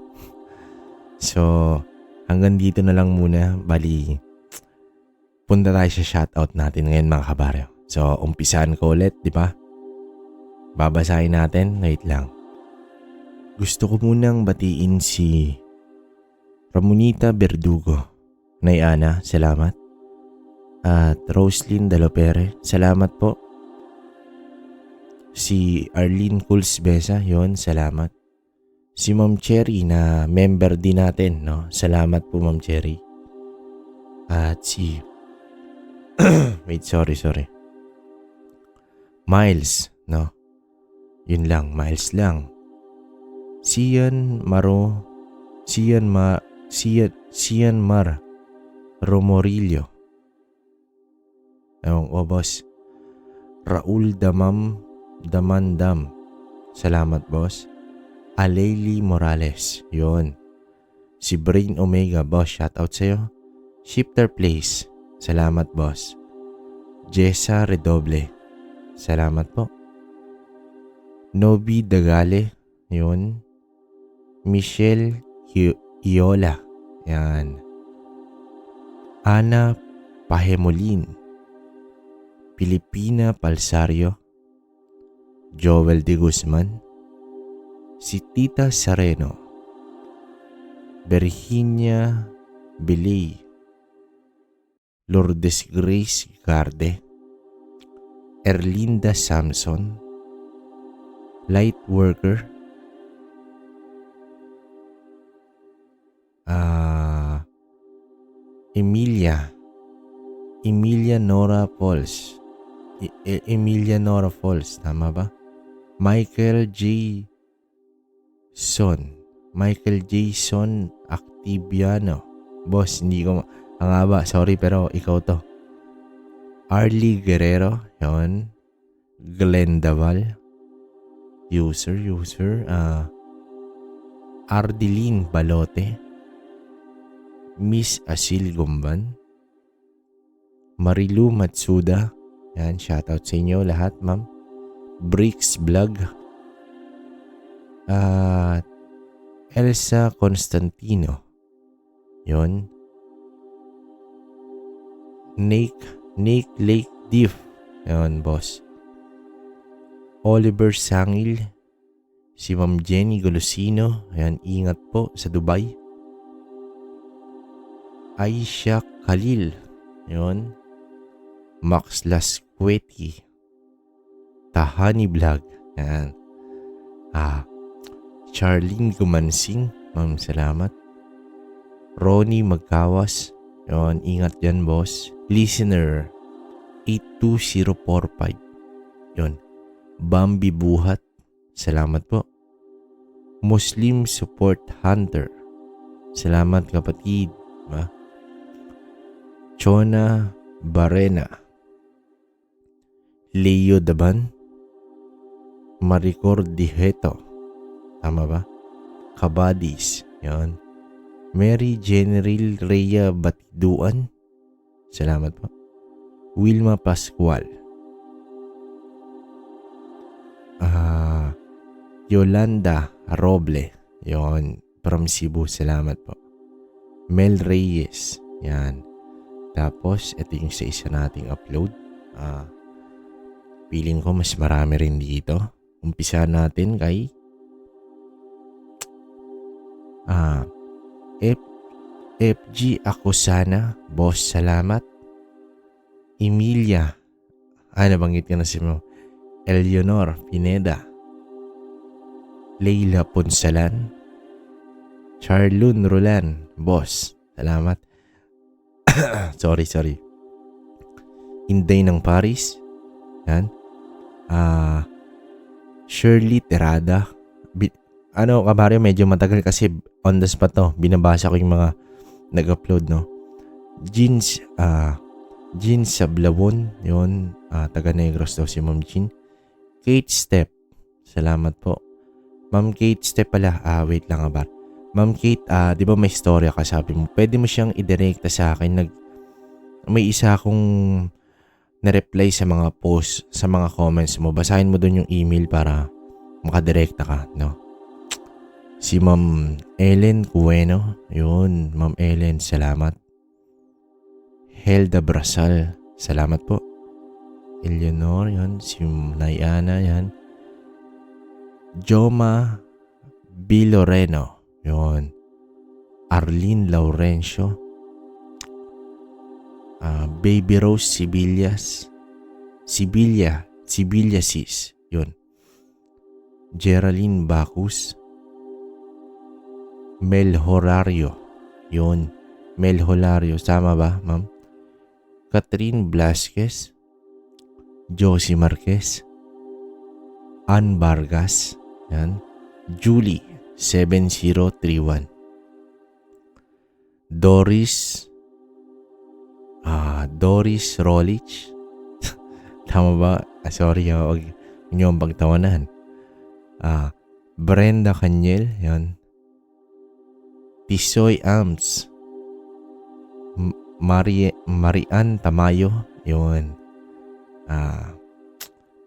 So, hanggang dito na lang muna. Bali, punta tayo sa shoutout natin ngayon mga kabaryo. So, umpisahan ko ulit, di ba? Babasahin natin. Wait lang. Gusto ko munang batiin si Ramonita Verdugo. Nay Ana, salamat. At Roslyn Dalopere, salamat po. Si Arlene Culsbesa, yon, salamat. Si Ma'am Cherry na member din natin, no? Salamat po Ma'am Cherry. At si wait, sorry. Miles, no? Yun lang, Miles lang. Sian Mar Romorillo. Ewan ko, boss. Raul Damandam. Salamat, boss. Aleli Morales. Yun. Si Brain Omega, boss. Shoutout sa'yo. Shifter Place. Salamat, boss. Jessa Redoble. Salamat po. Nobi Dagale. Yun. Michelle Iola. Yan. Ana Pahemolin. Pilipina Palsario. Joel de Guzman. Si Tita Sareno. Virginia Bilay. Lourdes Grace Garde. Erlinda Samson. Lightworker. Emilia Nora Falls. Emilia Nora Falls, tama ba? Michael Jason Activiano. Boss, hindi ko ang haba, sorry pero ikaw to. Arlie Guerrero, yon. Glendaval. User. Ardeline Balote. Miss Asil Gumban. Marilu Matsuda. Yan, shoutout sa inyo lahat, ma'am. Bricks Vlog. Elsa Constantino. Yon. Nick Lake Diff. Yon, boss. Oliver Sangil. Si Ma'am Jenny Golosino. Ayan, ingat po sa Dubai. Aisha Khalil. Yon. Max Lasqueti. Tahani Vlog. Ayan. Charlene Gumansing. Ma'am, salamat. Ronnie Magkawas. Yon, ingat yan, boss. Listener 82045. Yon. Bambi Buhat. Salamat po. Muslim Support Hunter. Salamat, kapatid. Chona Barena. Leo Daban. Maricor Diheto. Tama ba? Kabadis. Yan. Mary General Rhea Batiduan. Salamat po. Wilma Pascual. Yolanda Roble. Yon. From Cebu. Salamat po. Mel Reyes. Yan. Tapos, ito yung isa nating upload. Feeling ko mas marami rin dito. Umpisa natin kay FG Acosana. Boss, salamat. Emilia. Nabanggit ka na si mo. Eleanor Pineda. Leila Ponsalan. Charlune Rolan. Boss, salamat. sorry. Inday ng Paris. Yan. Shirley Terada. Kabaryo, medyo matagal kasi on the spot to. Binabasa ko yung mga nag-upload, no? Jeans Sablawon. Yun. Taga Negros daw si Ma'am Jean. Kate Step. Salamat po. Ma'am Kate Step pala. Wait lang, kabar. Ma'am Kate, di ba may storya ka, sabi mo? Pwede mo siyang idirekta sa akin. May isa akong na-reply sa mga posts, sa mga comments mo. Basahin mo doon yung email para makadirekta ka, no? Si Ma'am Ellen Cueno. Yun, Ma'am Ellen, salamat. Helda Brasal, salamat po. Eleanor, yun. Si Nayana, yan. Joma Biloreno. Yun. Arlene Laurencio. Baby Rose Sibiliasis. Yun. Geraldine Bacus. Mel Horario. Yun. Mel Horario. Tama ba, ma'am? Catherine Blasquez. Josie Marquez. Ann Vargas. Yan. Julie 7031. Doris Rolich. Tama ba? Sorry, huwag niyo ang pagtawanan. Brenda Canyel. Yan. Tisoy Amps. Marian Tamayo. Yun.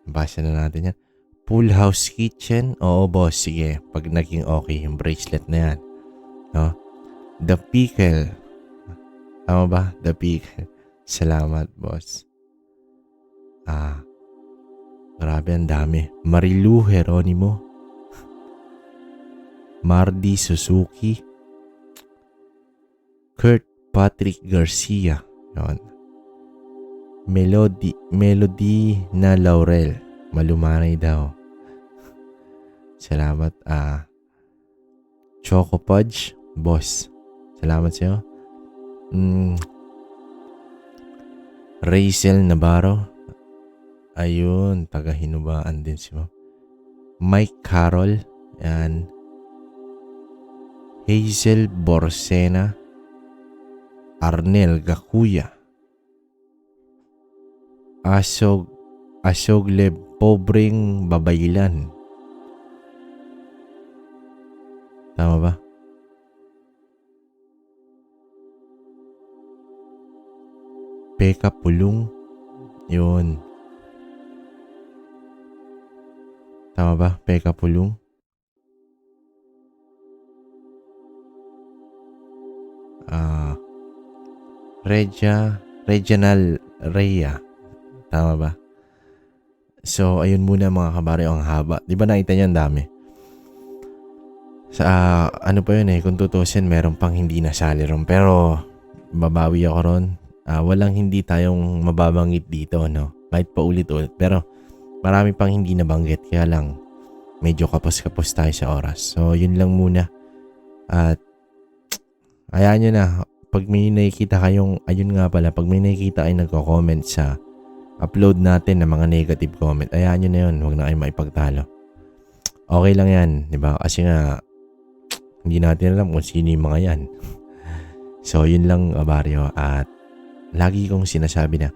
Basa na natin yan. Pool House Kitchen. Oo, boss. Sige. Pag naging okay yung bracelet na yan. No? The Pickle. Tama ba? The Pickle. Salamat, boss. Grabe, ang dami. Marilu Geronimo. Mardi Suzuki. Kurt Patrick Garcia. Yun. Melody na Laurel. Malumanay daw. Salamat. Choco Pudge. Boss. Salamat sa'yo. Rachel Navarro. Ayun. Taga-Hinubaan din si Ma'am. Mike Carroll. Yan. Hazel Borsena. Arnel Gakuya. Asogle Pobreng Babaylan. Tama ba? Peka Pulong. Yun. Tama ba? Peka Pulong. Regional Rhea. Tama ba? So, ayun muna mga kabaryo, ang haba. Di ba nakita niyo ang dami? Sa ano pa yun kung tutusin, meron pang hindi nasali ron. Pero, babawi ako ron. Walang hindi tayong mababanggit dito, no? Kahit pa ulit-ulit. Pero, marami pang hindi nabanggit. Kaya lang, medyo kapos-kapos tayo sa oras. So, yun lang muna. At, hayaan nyo na. Pag may nakikita kayong, ayun nga pala, pag may nakikita kayo nagko-comment sa upload natin ng mga negative comment, ayaan nyo na yun. Huwag na kayo maipagtalo. Okay lang yan, di ba? Kasi nga, hindi natin alam kung sino yung mga yan. So, yun lang, Barrio. At lagi kong sinasabi na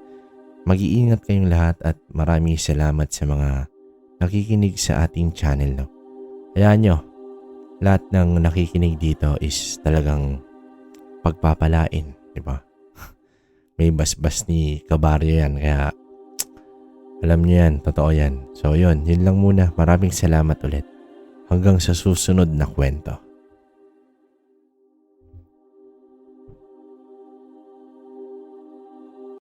mag-iingat kayong lahat at maraming salamat sa mga nakikinig sa ating channel. No? Hayaan nyo, lahat ng nakikinig dito is talagang pagpapalain, di ba? May basbas ni Kabaryo yan, kaya alam niyo yan, totoo yan. So yun lang muna. Maraming salamat ulit. Hanggang sa susunod na kwento.